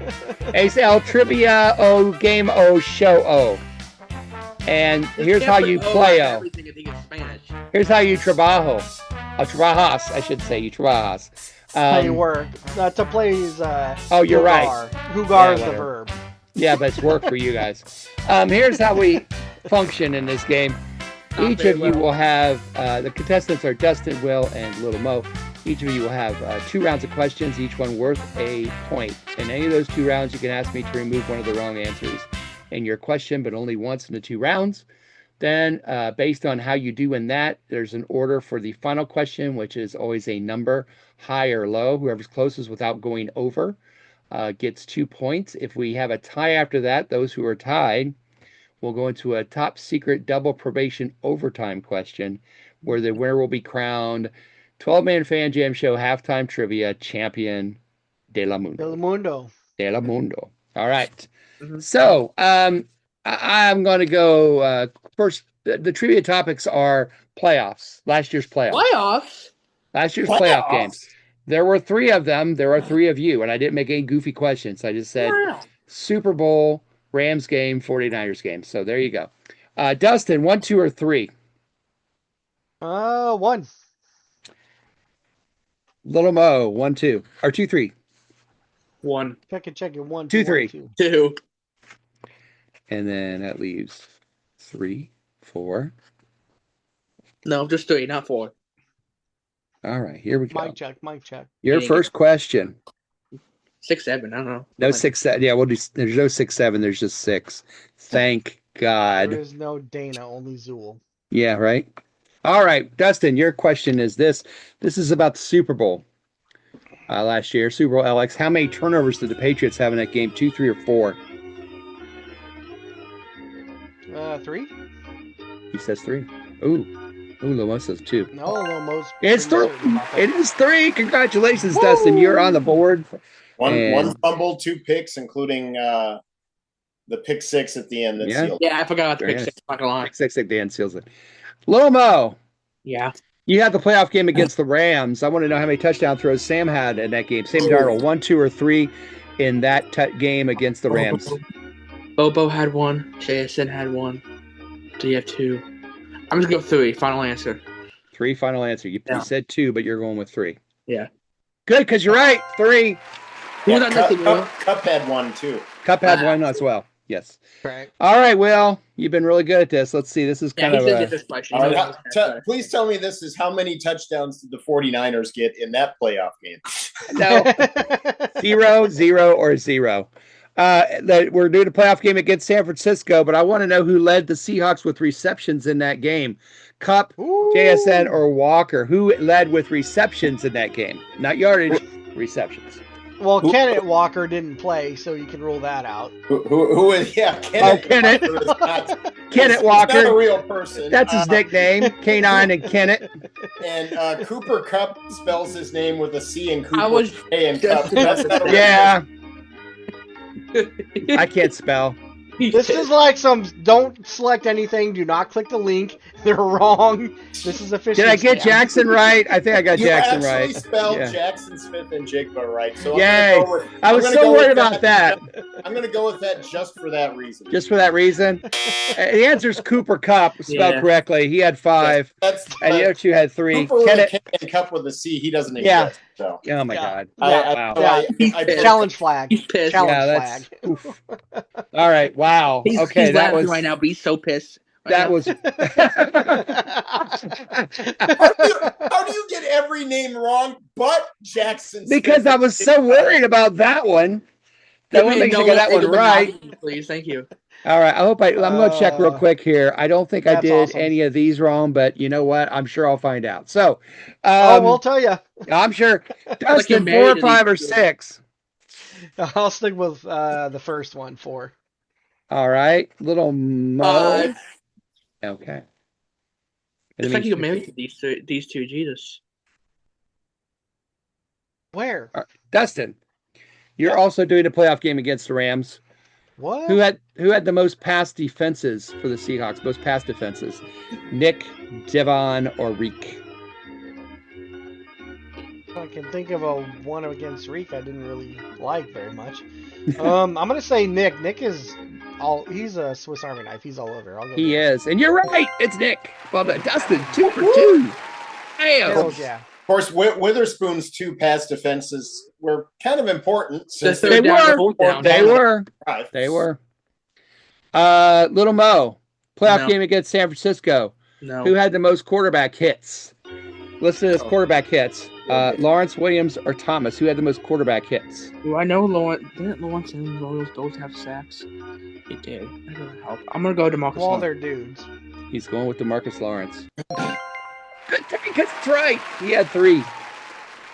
Es el trivia o game o show o. And here's how you play. Everything in Spanish. Here's how you trabajo. Trabajas, I should say. You trabajas. How you work. To play is you're right. Jugar is the verb. Yeah, but it's work for you guys. Here's how we function in this game. Each of you will have, the contestants are Dustin, Will, and Little Mo. Each of you will have 2 rounds of questions, each one worth a point. In any of those 2 rounds, you can ask me to remove one of the wrong answers in your question, but only once in the 2 rounds. Then, based on how you do in that, there's an order for the final question, which is always a number, high or low. Whoever's closest without going over gets 2 points. If we have a tie after that, those who are tied will go into a top secret double probation overtime question, where the winner will be crowned 12-Man Fan Jam Show halftime trivia champion de la Mundo. De la Mundo. All right. Mm-hmm. So, I'm going to go first. The trivia topics are playoffs. Last year's playoffs. Last year's playoff games. There were 3 of them. There are 3 of you, and I didn't make any goofy questions. I just said Super Bowl, Rams game, 49ers game. So there you go. Dustin, 1, 2, or 3? 1. Little Mo, 1, 2, or 2, 3. 1. Check it. 1, 2, 3. 2. And then that leaves 3, 4. No, just 3, not 4. All right, here we go. Mic check. Your first question. 6, 7. I don't know. No 6, 7. Yeah, we'll do. There's no 6, 7. There's just 6. Thank God. There is no Dana, only Zool. Yeah, right. All right, Dustin. Your question is this. This is about the Super Bowl last year. Super Bowl LX. How many turnovers did the Patriots have in that game? 2, 3, or 4? 3. He says 3. Ooh, Lomo says 2. No, Lomo's. It's 3. It is 3. Congratulations, Woo! Dustin. You're on the board. One fumble, 2 picks, including the pick 6 at the end. That sealed. Yeah, I forgot about the pick 6. Not gonna lie. Pick 6 at the end seals it. Lomo. Yeah. You had the playoff game against the Rams. I want to know how many touchdown throws Sam had in that game. Sam Darnold, 1, 2, or 3 in that game against the Rams. Bobo had 1. JSN had 1. Do you have 2? I'm just going to go 3. Final answer. 3, final answer. You said 2, but you're going with 3. Yeah. Good, because you're right. 3. Cup had 1, too. Cup had 1 as well. Yes. Right. All right, Will. You've been really good at this. Let's see. This is kind of a... Please tell me this is how many touchdowns did the 49ers get in that playoff game? No. 0, 0, or 0. We're doing a playoff game against San Francisco, but I want to know who led the Seahawks with receptions in that game. Cup, JSN, or Walker? Who led with receptions in that game? Not yardage, receptions. Well, Kenneth Walker didn't play, so you can rule that out. Who is? Yeah, Kenneth. Kenneth Walker. He's not a real person. That's his nickname, K9 and Kenneth. And Cooper Kupp spells his name with a C and Cooper K and Kupp. That's not a real person. I can't spell. This is like don't select anything. Do not click the link. They're wrong. This is official. Did I get Jackson right? I think I got Jackson right. You actually spelled Jackson Smith and Jigba right. So yay. I was so worried about that. I'm going to go with that just for that reason. Just for that reason? The answer is Cooper Kupp, spelled correctly. He had 5. And the other 2 had 3. Cooper with a K and Kupp with a C. He doesn't exist. Yeah. So. Oh, my God. Wow. Challenge flag. He's pissed. Challenge flag. All right. Wow. Okay. He's that was right now. Be so pissed. That was. How do you get every name wrong but Jackson? Because I was so worried about that one. That one makes you get that one right. Please, thank you. All right. I'm going to check real quick here. I don't think I did any of these wrong, but you know what? I'm sure I'll find out. So, we'll tell you. I'm sure. Dustin, 4, 5, or 6? I'll stick with the first one, 4. All right. Little Mo. Okay. It's like you're married to these two, Jesus. Where? Dustin, you're also doing a playoff game against the Rams. What? Who had the most pass defenses for the Seahawks? Most pass defenses. Nick, Devon, or Reek? I can think of one against Reek I didn't really like very much. I'm going to say Nick. Nick is He's a Swiss Army knife. He's all over. He is. And you're right. It's Nick. Well done. Dustin, 2 for 2. Hell yeah. Of course, Witherspoon's 2 pass defenses were kind of important. Since They were. Little Mo, playoff game against San Francisco. No. Who had the most quarterback hits? Listen to this quarterback hits. Lawrence, Williams, or Thomas? Who had the most quarterback hits? Do I know Lawrence? Didn't Lawrence and Royals both have sacks? He did. That doesn't help. I'm going to go to Marcus Well, Lawrence. they're dudes. He's going with DeMarcus Lawrence. Good take, because it's right. He had 3.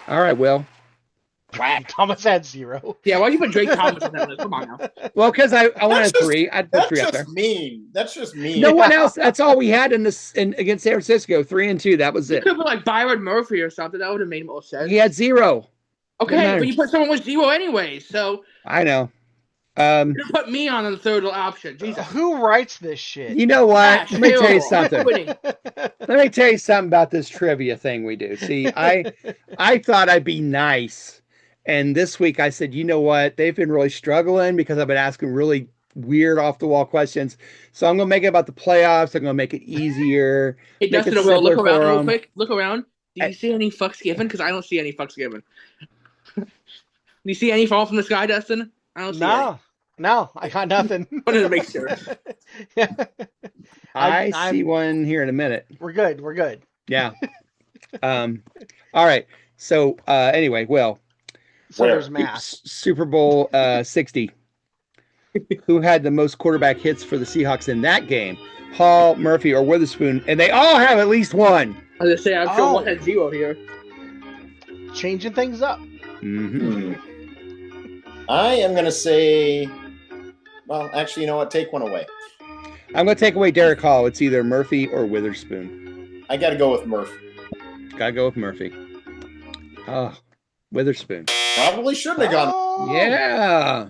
All right, Will. Thomas had 0. Yeah, why you put Drake Thomas in that list? Come on now. Well, because I wanted 3. I'd put 3 up there. That's just mean. No one else. That's all we had against San Francisco. 3 and 2. That was it. You could put like Byron Murphy or something. That would have made more sense. He had 0. Okay, but you put someone with 0 anyway, so. I know. You put me on the third option. Jesus. Who writes this shit? You know what? Gosh, Let me tell you something. Quitting. Let me tell you something about this trivia thing we do. See, I thought I'd be nice. And this week I said, you know what? They've been really struggling because I've been asking really weird off-the-wall questions. So I'm going to make it about the playoffs. I'm going to make it easier. Hey, Dustin, look around real quick. Look around. Do you see any fucks given? Because I don't see any fucks given. Do you see any fall from the sky, Dustin? I don't see any. No, I got nothing. Wanted to make sure. I see one here in a minute. We're good. Yeah. All right. So anyway, Will. So there's math. Super Bowl 60. Who had the most quarterback hits for the Seahawks in that game? Hall, Murphy, or Witherspoon? And they all have at least one. I was going to say, I'm sure one had 0 here. Changing things up. Mm-hmm. I am going to say, well, actually, you know what? Take one away. I'm going to take away Derek Hall. It's either Murphy or Witherspoon. I got to go with Murphy. Got to go with Murphy. Oh, Witherspoon. Probably shouldn't have gone. Yeah.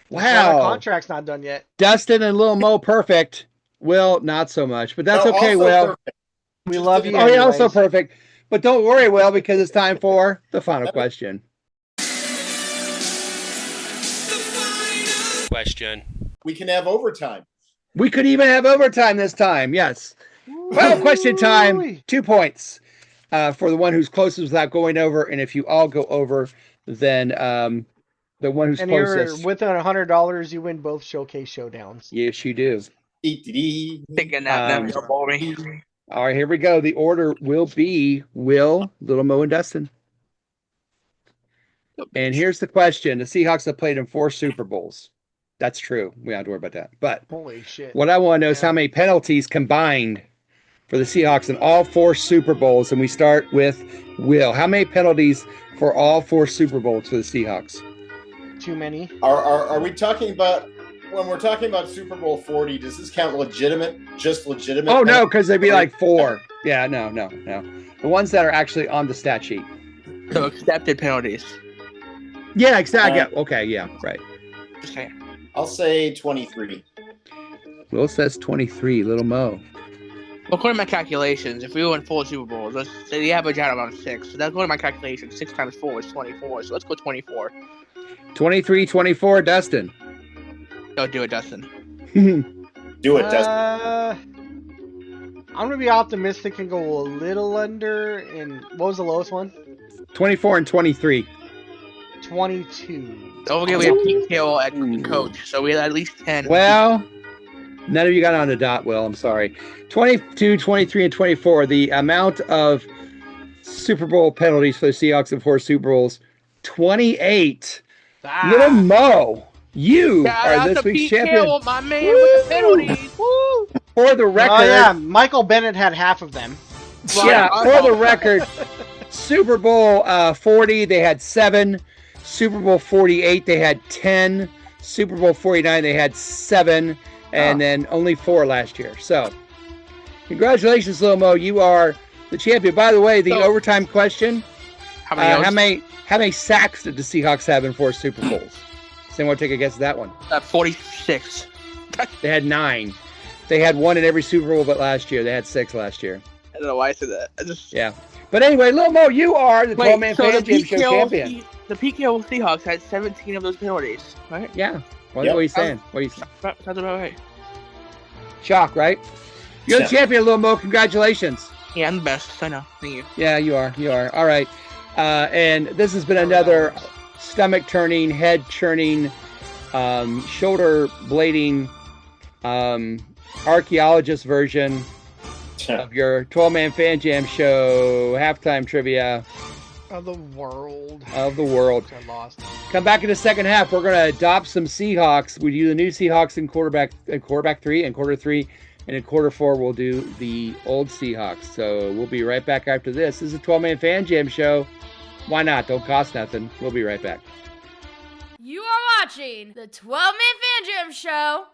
Wow. The contract's not done yet. Dustin and Lil Mo perfect. Will, not so much. But that's okay, Will. Perfect. We love you. Oh, yeah, also perfect. But don't worry, Will, because it's time for the final question. We can have overtime. We could even have overtime this time, yes. Well, question time. 2 points for the one who's closest without going over. And if you all go over, then the one who's closest. And within $100, you win both showcase showdowns. Yes, you do. Thinking that never boring. All right, here we go. The order will be Will, Little Mo, and Dustin. And here's the question. The Seahawks have played in 4 Super Bowls. That's true. We don't have to worry about that. But holy shit. What I want to know is how many penalties combined for the Seahawks in all 4 Super Bowls. And we start with Will. How many penalties for all 4 Super Bowls for the Seahawks? Too many. Are we talking about, when we're talking about Super Bowl 40, does this count just legitimate? Oh, no, because they'd be like 4. Yeah, no. The ones that are actually on the stat sheet. So accepted penalties. Yeah, exactly. Okay, yeah, right. Just saying. I'll say 23. Will says 23. Little Mo. Well, according to my calculations, if we win 4 Super Bowls, let's say the average out around 6. So that's according to my calculations. 6 times 4 is 24. So let's go 24. 23, 24, Dustin. Go do it, Dustin. Do it, Dustin. I'm going to be optimistic and go a little under. And what was the lowest one? 24 and 23. 22. Don't forget we have Pete Carroll at coach, so we had at least 10. Well, none of you got on the dot, Will. I'm sorry. 22, 23, and 24. The amount of Super Bowl penalties for the Seahawks in 4 Super Bowls, 28. Little Mo, you are this week's champion. Carroll, my man, with the penalties. Woo! For the record. Oh, yeah. Michael Bennett had half of them. Yeah, for the record, Super Bowl 40, they had 7. Super Bowl 48, they had 10. Super Bowl 49, they had 7. And then only 4 last year. So, congratulations, Lil Mo. You are the champion. By the way, the overtime question. How many sacks did the Seahawks have in 4 Super Bowls? Does anyone take a guess at that one? 46. They had 9. They had 1 in every Super Bowl but last year. They had 6 last year. I don't know why I said that. Yeah. But anyway, Lil Mo, you are the 12-man fan championship champion. The Pete Carroll Seahawks had 17 of those penalties, right? Yeah. What are you saying? What are you saying? That's about right. Shock, right? You're the champion, Lil Mo. Congratulations. Yeah, I'm the best. I know. Thank you. Yeah, you are. You are. All right. And this has been another stomach-turning, head-churning, shoulder-blading archaeologist version of your 12-man fan jam show halftime trivia of the world. I lost. Come back in the second half. We're going to adopt some Seahawks. We do the new Seahawks in quarterback 3 and quarter 3. And in quarter 4, we'll do the old Seahawks. So we'll be right back after this. This is a 12-man fan jam show. Why not? Don't cost nothing. We'll be right back. You are watching the 12-man fan jam show.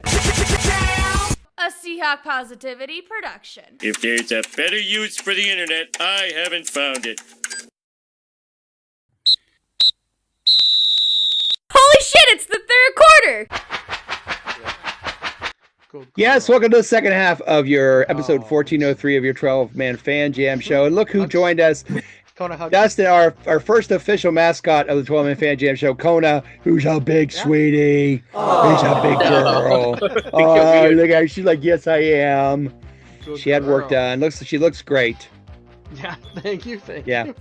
A Seahawk Positivity production. If there's a better use for the internet, I haven't found it. Holy shit, it's the third quarter! Yes, welcome to the second half of your episode 1403 of your 12-man fan jam show. And look who joined us. Dustin, our first official mascot of the 12-man fan jam show, Kona, who's a big sweetie. He's a big girl. Look at her. She's like, yes, I am. She had work done. She looks great. Yeah, thank you. Yeah. Of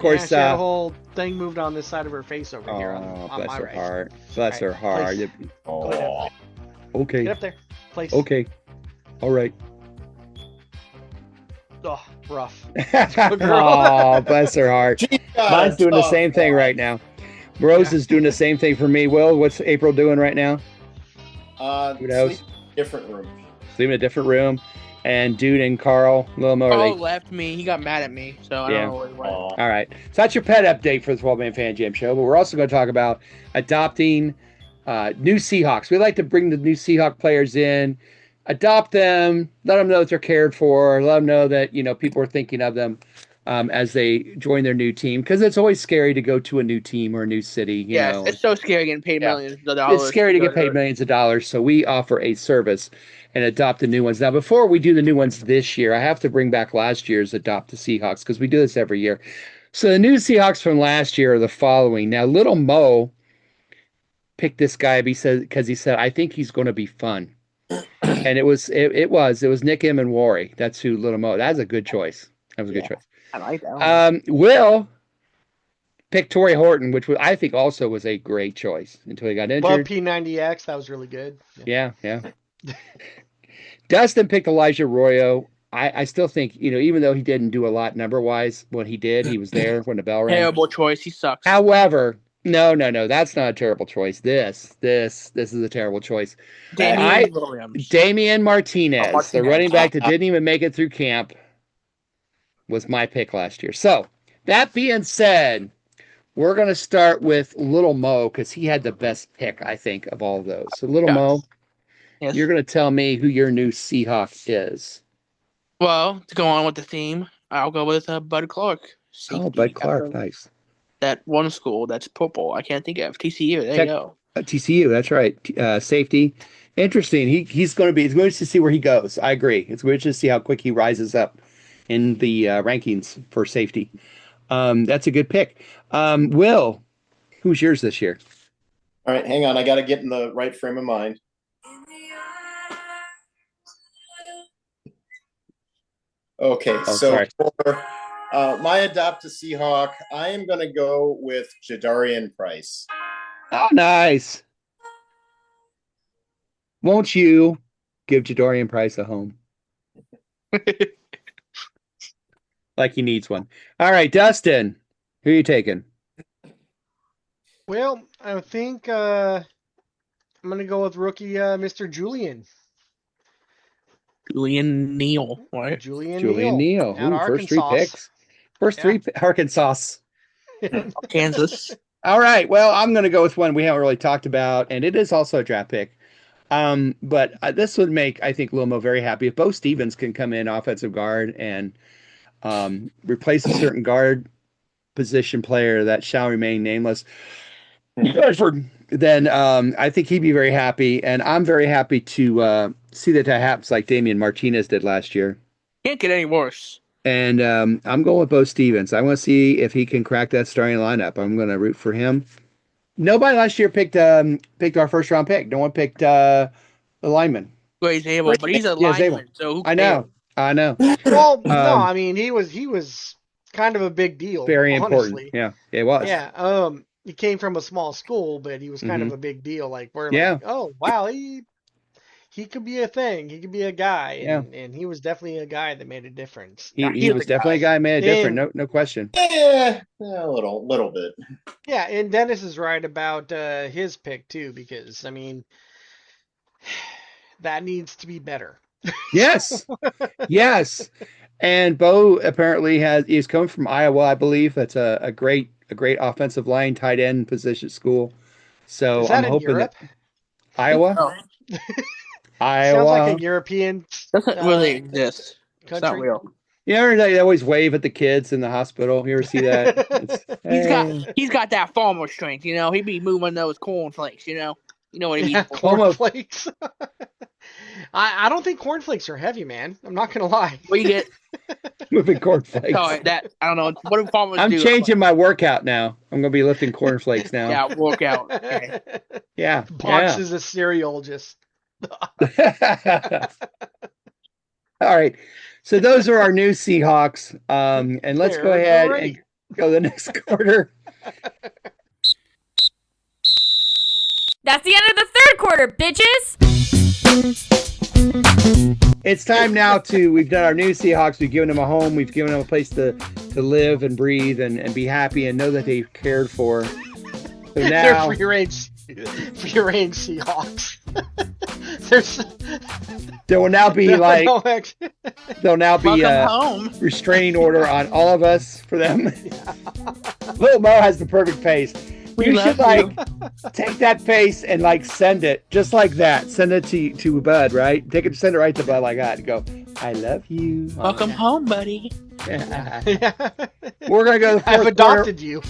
course. She had a whole thing moved on this side of her face over here. Bless her heart. Bless her heart. Okay. Get up there. Place. Okay. All right. Oh, rough. Oh, bless her heart. Mine's doing the same thing right now. Rose is doing the same thing for me. Will, what's April doing right now? Who knows? Different room. Sleeping in a different room. And Dude and Carl, Lil Mo. Carl left me. He got mad at me, so I don't know where he went. All right. So that's your pet update for the 12-man fan jam show. But we're also going to talk about adopting new Seahawks. We like to bring the new Seahawk players in, adopt them, let them know that they're cared for, let them know that, people are thinking of them as they join their new team. Because it's always scary to go to a new team or a new city. You know. It's so scary getting paid millions of dollars. It's scary to get paid millions of dollars. So we offer a service and adopt the new ones. Now, before we do the new ones this year, I have to bring back last year's Adopt the Seahawks because we do this every year. So the new Seahawks from last year are the following. Now, Little Mo picked this guy because he said, I think he's going to be fun. And it was Nick M. and Wari. That's who Little Mo. That's a good choice. That was a good choice. I like that one. Will picked Torrey Horton, which I think also was a great choice until he got injured. Well, P90X, that was really good. Yeah. Dustin picked Elijah Arroyo. I still think, even though he didn't do a lot number-wise, when he did, he was there when the bell rang. Terrible choice. He sucks. However, no, that's not a terrible choice. This is a terrible choice. Damian Martinez, the running back that didn't even make it through camp, was my pick last year. So, that being said, we're going to start with Little Mo because he had the best pick, I think, of all of those. So, Little Mo, you're going to tell me who your new Seahawk is. Well, to go on with the theme, I'll go with Bud Clark. Bud Clark, nice. That one school that's purple. I can't think of TCU. There you go. TCU, that's right. Safety, interesting. He's going to see where he goes. I agree. It's going to see how quick he rises up in the rankings for safety. That's a good pick. Will, who's yours this year? All right, hang on. I got to get in the right frame of mind. Okay, for my adopt a Seahawk, I am going to go with Jadarian Price. Oh, nice. Won't you give Jadarian Price a home? Like he needs one. All right, Dustin, who are you taking? Well, I think I'm going to go with rookie Mr. Julian. Julian Neal, right? Julian Neal. Ooh, first three picks. Arkansas. Kansas. All right. Well, I'm going to go with one we haven't really talked about, and it is also a draft pick. But this would make, I think, Lil Mo very happy. If Bo Stevens can come in offensive guard and replace a certain guard position player that shall remain nameless, then I think he'd be very happy. And I'm very happy to see that happens like Damian Martinez did last year. Can't get any worse. And I'm going with Bo Stevens. I want to see if he can crack that starting lineup. I'm going to root for him. Nobody last year picked our first round pick. No one picked the lineman. Well, he's able, but he's a lineman, so who cares? I know. Well, no, I mean he was kind of a big deal. Very honestly. important. Yeah, it was. Yeah. He came from a small school, but he was kind of a big deal. Like we're like, oh wow, he could be a thing. He could be a guy, and he was definitely a guy that made a difference. He was definitely a guy who made a difference. No question. Yeah, a little bit. Yeah, and Dennis is right about his pick too, because I mean that needs to be better. Yes, yes. And Bo apparently he's coming from Iowa, I believe. That's a great offensive line, tight end position school. So is that I'm in hoping Europe? that Iowa. Oh. Iowa. Sounds like a European. Doesn't really exist. Country. It's not real. You know, they always wave at the kids in the hospital. You ever see that? He's got that farmer strength. You know, he be moving those cornflakes. You know what he means. Cornflakes. I don't think cornflakes are heavy, man. I'm not gonna lie. What you get? Moving cornflakes. Sorry, I don't know. What do farmers do? I'm changing my workout now. I'm gonna be lifting cornflakes now. Yeah, workout. Okay. Yeah. Boxes of cereal just. All right. So those are our new Seahawks. And let's go ahead and go to the next quarter. That's the end of the third quarter, bitches. It's time now we've done our new Seahawks. We've given them a home. We've given them a place to live and breathe and be happy and know that they've cared for. So now, they're free range Seahawks. There will now be there'll now be a home. Restraining order on all of us for them. Little Mo has the perfect pace. You should take that pace and send it just like that. Send it to Bud, right? Send it right to Bud like that. And go, I love you. Welcome home, buddy. We're gonna go to the fourth I've adopted you.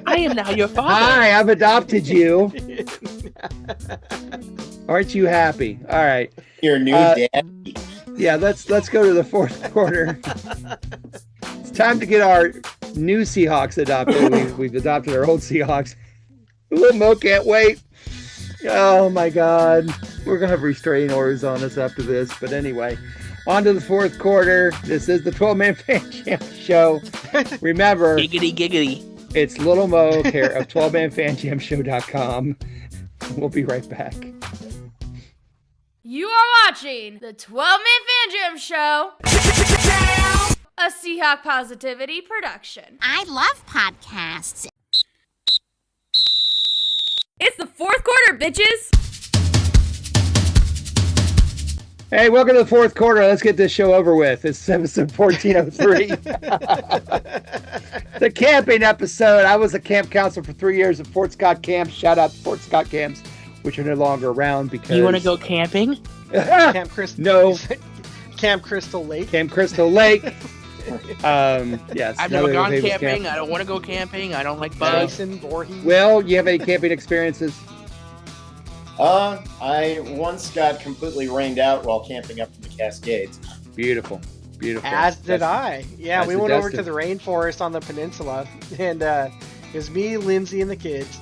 I am now your father. Hi, I've adopted you. Aren't you happy? All right. Your new dad. Yeah, let's go to the fourth quarter. It's time to get our new Seahawks adopted. We've adopted our old Seahawks. Little Mo can't wait. Oh my God. We're gonna have restraining orders on us after this. But anyway, on to the fourth quarter. This is the 12-Man Fan Jam Show. Remember, giggity giggity. It's Little Mo, care of 12manfanjamshow.com. We'll be right back. You are watching the 12-Man Fan Jam Show, a Seahawk Positivity production. I love podcasts. It's the fourth quarter, bitches. Hey, welcome to the fourth quarter. Let's get this show over with. It's episode 1403. The camping episode. I was a camp counselor for 3 years at Fort Scott Camps. Shout out to Fort Scott Camps, which are no longer around because... You want to go camping? Camp Crystal. No. Camp Crystal Lake. Camp Crystal Lake. Yes. I've never gone camping. I don't want to go camping. I don't like bugs. Well, you have any camping experiences? I once got completely rained out while camping up in the Cascades. Beautiful. Beautiful. As did I. Yeah, we went over to the rainforest on the peninsula, and it was me, Lindsay, and the kids,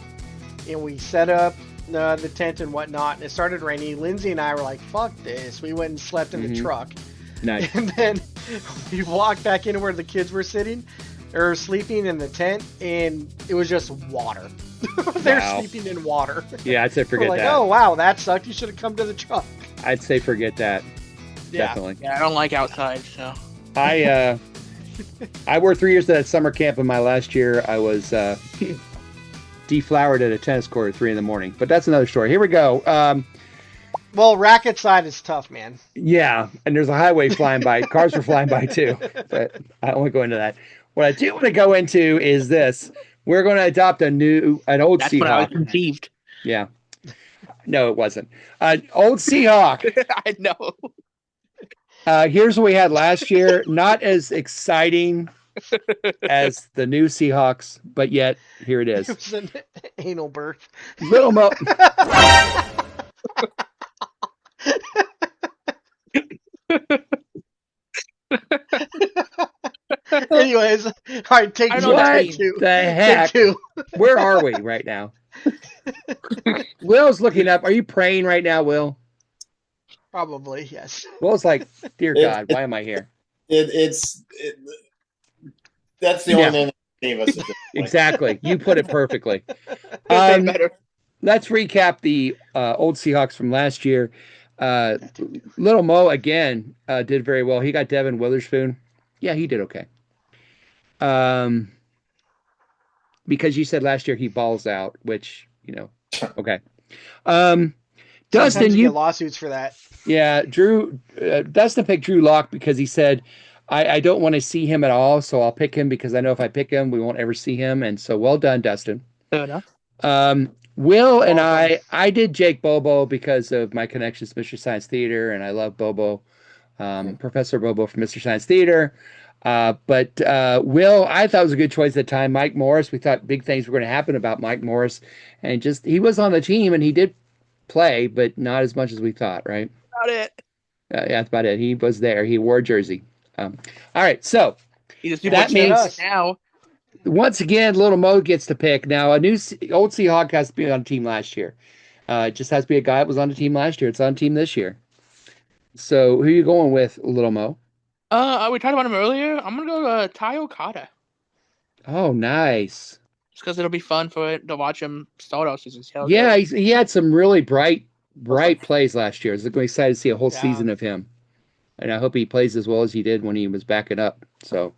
and we set up the tent and whatnot, and it started raining. Lindsay and I were like, fuck this. We went and slept in the truck. Nice. And then we walked back into where the kids were sitting, or sleeping in the tent, and it was just water. They're sleeping in water. Yeah, I'd say forget we're like, that. oh, wow, that sucked. You should have come to the truck. I'd say forget that. Yeah. Definitely. Yeah, I don't like outside, so. I worked 3 years at that summer camp, and my last year I was deflowered at a tennis court at 3 a.m. But that's another story. Here we go. Well, racket side is tough, man. Yeah, and there's a highway flying by. Cars were flying by too. But I don't want to go into that. What I do want to go into is this. We're going to adopt an old Seahawk. That's when I was conceived. Yeah. No, it wasn't. Old Seahawk. I know. Here's what we had last year. Not as exciting as the new Seahawks, but yet here it is. It was an anal birth. Little Mo. Anyways, all right, take two. What the heck? Take two. Where are we right now? Will's looking up. Are you praying right now, Will? Probably, yes. Will's like, dear God, why am I here? That's the only thing that gave us. Exactly. You put it perfectly. Let's recap the old Seahawks from last year. Little Mo, again, did very well. He got Devin Witherspoon. Yeah, he did okay. Because you said last year he balls out, which, okay. Dustin, you get lawsuits for that. Yeah, Dustin picked Drew Lock because he said, I don't want to see him at all, so I'll pick him because I know if I pick him, we won't ever see him. And so well done, Dustin. Fair enough. Will and I did Jake Bobo because of my connections to Mr. Science Theater, and I love Bobo, Professor Bobo from Mr. Science Theater. But Will, I thought was a good choice at the time. Mike Morris, we thought big things were going to happen about Mike Morris, and he was on the team and he did play, but not as much as we thought, right? About it. Yeah, that's about it. He was there. He wore a jersey. All right, so that means now. Once again, Little Mo gets to pick. Now, old Seahawk has to be on the team last year. It just has to be a guy that was on the team last year. It's on the team this year. So, who are you going with, Little Mo? We talked about him earlier. I'm going to go Ty Okada. Oh, nice. Just because it'll be fun to watch him start off season. Yeah, he had some really bright plays last year. I was excited to see a whole season of him. And I hope he plays as well as he did when he was backing up. So,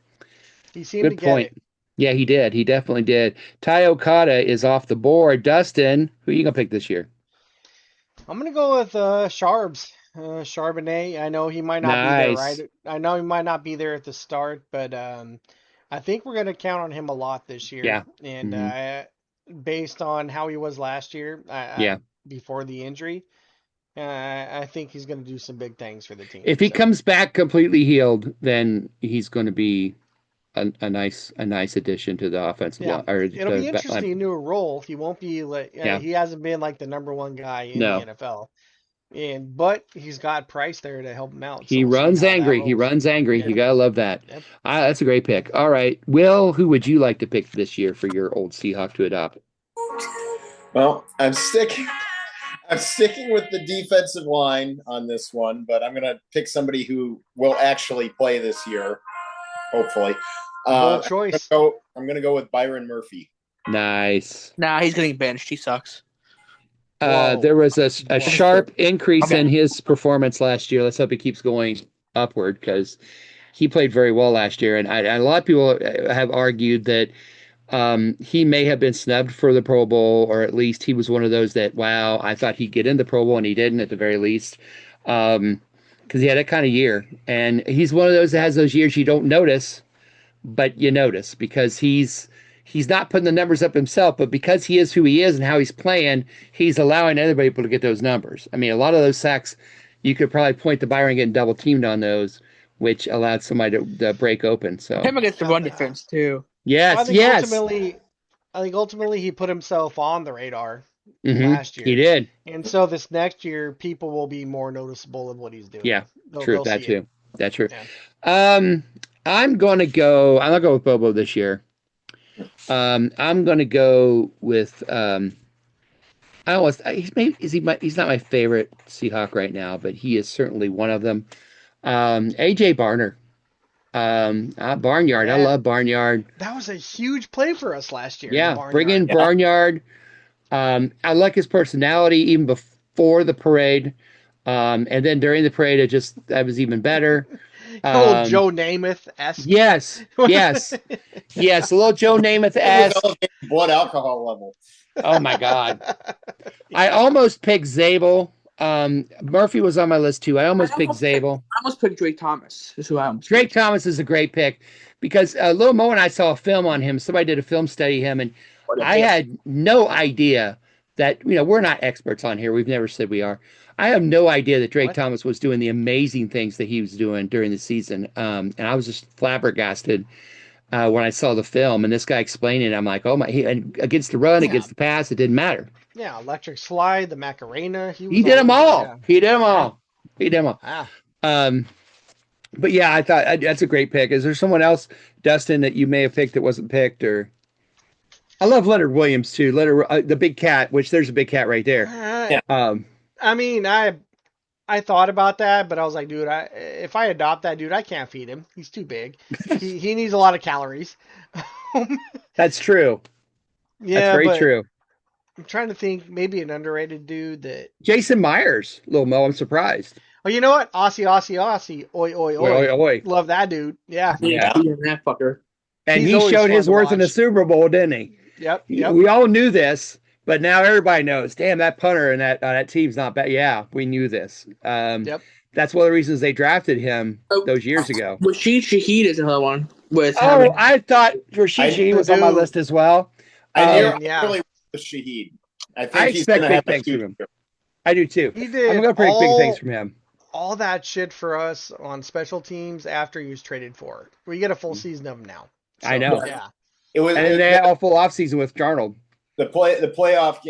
he seemed to get it. Yeah, he did. He definitely did. Ty Okada is off the board. Dustin, who are you going to pick this year? I'm going to go with Sharbs. Charbonnet. I know he might not be there, right? I know he might not be there at the start, but I think we're going to count on him a lot this year. Yeah. And based on how he was last year, before the injury, I think he's going to do some big things for the team. If he comes back completely healed, then he's going to be a nice addition to the offensive line. It'll be interesting in a new role. He won't be he hasn't been like the number one guy in the NFL. But he's got Price there to help him out. He runs angry. Yeah. You gotta love that. Yep. That's a great pick. All right, Will, who would you like to pick this year for your old Seahawk to adopt? Well, I'm sticking with the defensive line on this one, but I'm gonna pick somebody who will actually play this year, hopefully. Bold choice. I'm gonna go with Byron Murphy. Nice. Nah, he's getting benched. He sucks. There was a sharp increase in his performance last year. Let's hope he keeps going upward because he played very well last year. And a lot of people have argued that he may have been snubbed for the Pro Bowl, or at least he was one of those that, wow, I thought he'd get in the Pro Bowl and he didn't at the very least. Because he had that kind of year. And he's one of those that has those years you don't notice, but you notice because he's not putting the numbers up himself, but because he is who he is and how he's playing, he's allowing other people to get those numbers. I mean, a lot of those sacks, you could probably point to Byron getting double teamed on those, which allowed somebody to break open. So him against the run defense too. Yes, I think ultimately he put himself on the radar last year. He did. And so this next year, people will be more noticeable of what he's doing. Yeah, true. That too. That's true. Yeah. I'm going to go with Bobo this year. I'm going to go with he's not my favorite Seahawk right now, but he is certainly one of them. AJ Barner. Barnyard. Yeah. I love Barnyard. That was a huge play for us last year. Yeah, bring in Barnyard. I like his personality even before the parade. And then during the parade, that was even better. Old Joe Namath-esque. Yes. A little Joe Namath-esque. Blood alcohol level. Oh my God. I almost picked Zabel. Murphy was on my list too. I almost picked Zabel. I almost picked Drake Thomas. Drake Thomas is a great pick because Lil Mo and I saw a film on him. Somebody did a film study of him, and I had no idea that, we're not experts on here. We've never said we are. I have no idea that Drake Thomas was doing the amazing things that he was doing during the season. And I was just flabbergasted when I saw the film and this guy explaining it. I'm like, oh my, against the run, against the pass, it didn't matter. Yeah, electric slide, the Macarena. He did them all. Yeah. He did them all. Ah. But yeah, I thought that's a great pick. Is there someone else, Dustin, that you may have picked that wasn't picked, or? I love Leonard Williams too. Leonard, the big cat, which there's a big cat right there. I mean, I thought about that, but I was like, dude, if I adopt that dude, I can't feed him. He's too big. he needs a lot of calories. That's true. Yeah, that's very true. I'm trying to think, maybe an underrated dude that Jason Myers, Lil Mo. I'm surprised. Oh, you know what? Aussie, oi, oi, oi, oi, oi. Love that dude. Yeah, that fucker. And he showed his worth in the Super Bowl, didn't he? Yep. We all knew this, but now everybody knows. Damn, that punter and that team's not bad. Yeah, we knew this. Yep. That's one of the reasons they drafted him those years ago. Rashid Shaheed is another one. I thought Rashid Shaheed was on my list as well. I really with Shaheed. I expect big things from him. I do too. He did. I'm going to predict big things from him. All that shit for us on special teams after he was traded for. We get a full season of him now. So, I know. Yeah. And then they had a full offseason with Darnold. The playoff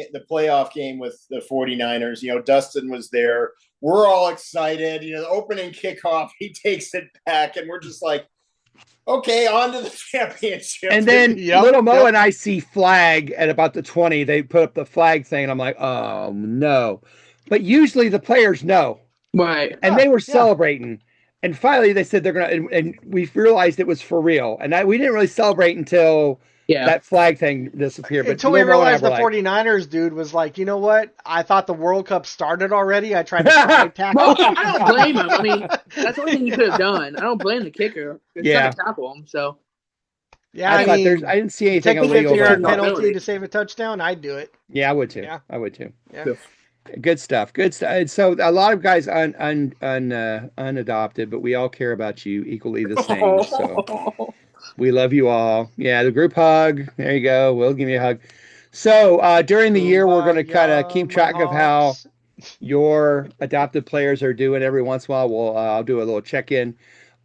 game with the 49ers, Dustin was there. We're all excited. The opening kickoff, he takes it back, and we're just like, okay, on to the championship. And then Little Mo and I see flag at about the 20. They put up the flag thing, and I'm like, oh, no. But usually the players know. Right. And they were celebrating. And finally they said they're going to, and we realized it was for real. And we didn't really celebrate until that flag thing disappeared. But until we realized the 49ers dude was like, you know what? I thought the World Cup started already. I tried to flag tackle. I don't blame him. I mean, that's the only thing you could have done. I don't blame the kicker. It's trying to tackle him, so. Yeah, I didn't see anything illegal. If penalty to save a touchdown, I'd do it. Yeah, I would too. Yeah. I would too. Yeah. Good stuff. And so a lot of guys unadopted, but we all care about you equally the same. So we love you all. Yeah, the group hug. There you go. We'll give you a hug. So during the year, we're going to kind of keep track of how your adopted players are doing. Every once in a while, I'll do a little check-in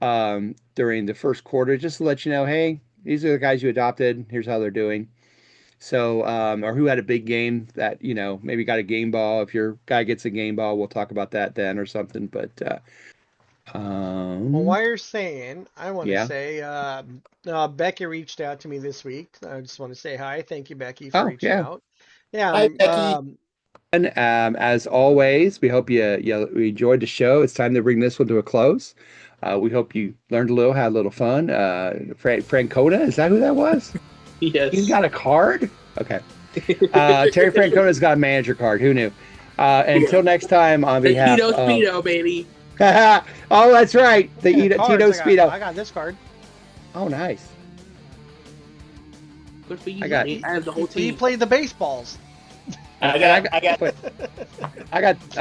during the first quarter just to let you know, hey, these are the guys you adopted. Here's how they're doing. So, or who had a big game that, maybe got a game ball. If your guy gets a game ball, we'll talk about that then or something. But, well, while you're saying, I want to say, Becky reached out to me this week. I just want to say hi. Thank you, Becky, for reaching out. Yeah. Hi, Becky. And as always, we hope you enjoyed the show. It's time to bring this one to a close. We hope you learned a little, had a little fun. Francona, is that who that was? Yes. He's got a card? Okay. Terry Francona's got a manager card. Who knew? Until next time, on behalf of... Tito Speedo, baby. Oh, that's right. The Tito Speedo. I got this card. Oh, nice. Good for you. I got the whole team. He played the baseballs. I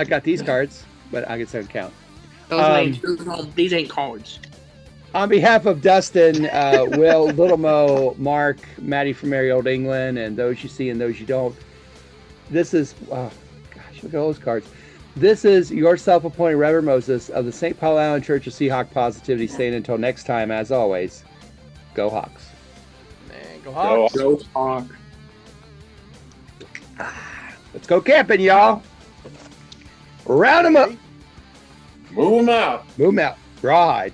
got these cards, but I guess that count. These ain't cards. On behalf of Dustin, Will, Little Mo, Mark, Maddie from Merry Old England, and those you see and those you don't, this is, look at all those cards. This is your self-appointed Reverend Moses of the St. Paul Island Church of Seahawk Positivity, saying until next time, as always, go Hawks. Man, go Hawks. Go Hawks. Let's go camping, y'all. Round them up. Move them out. Move them out. Rawhide.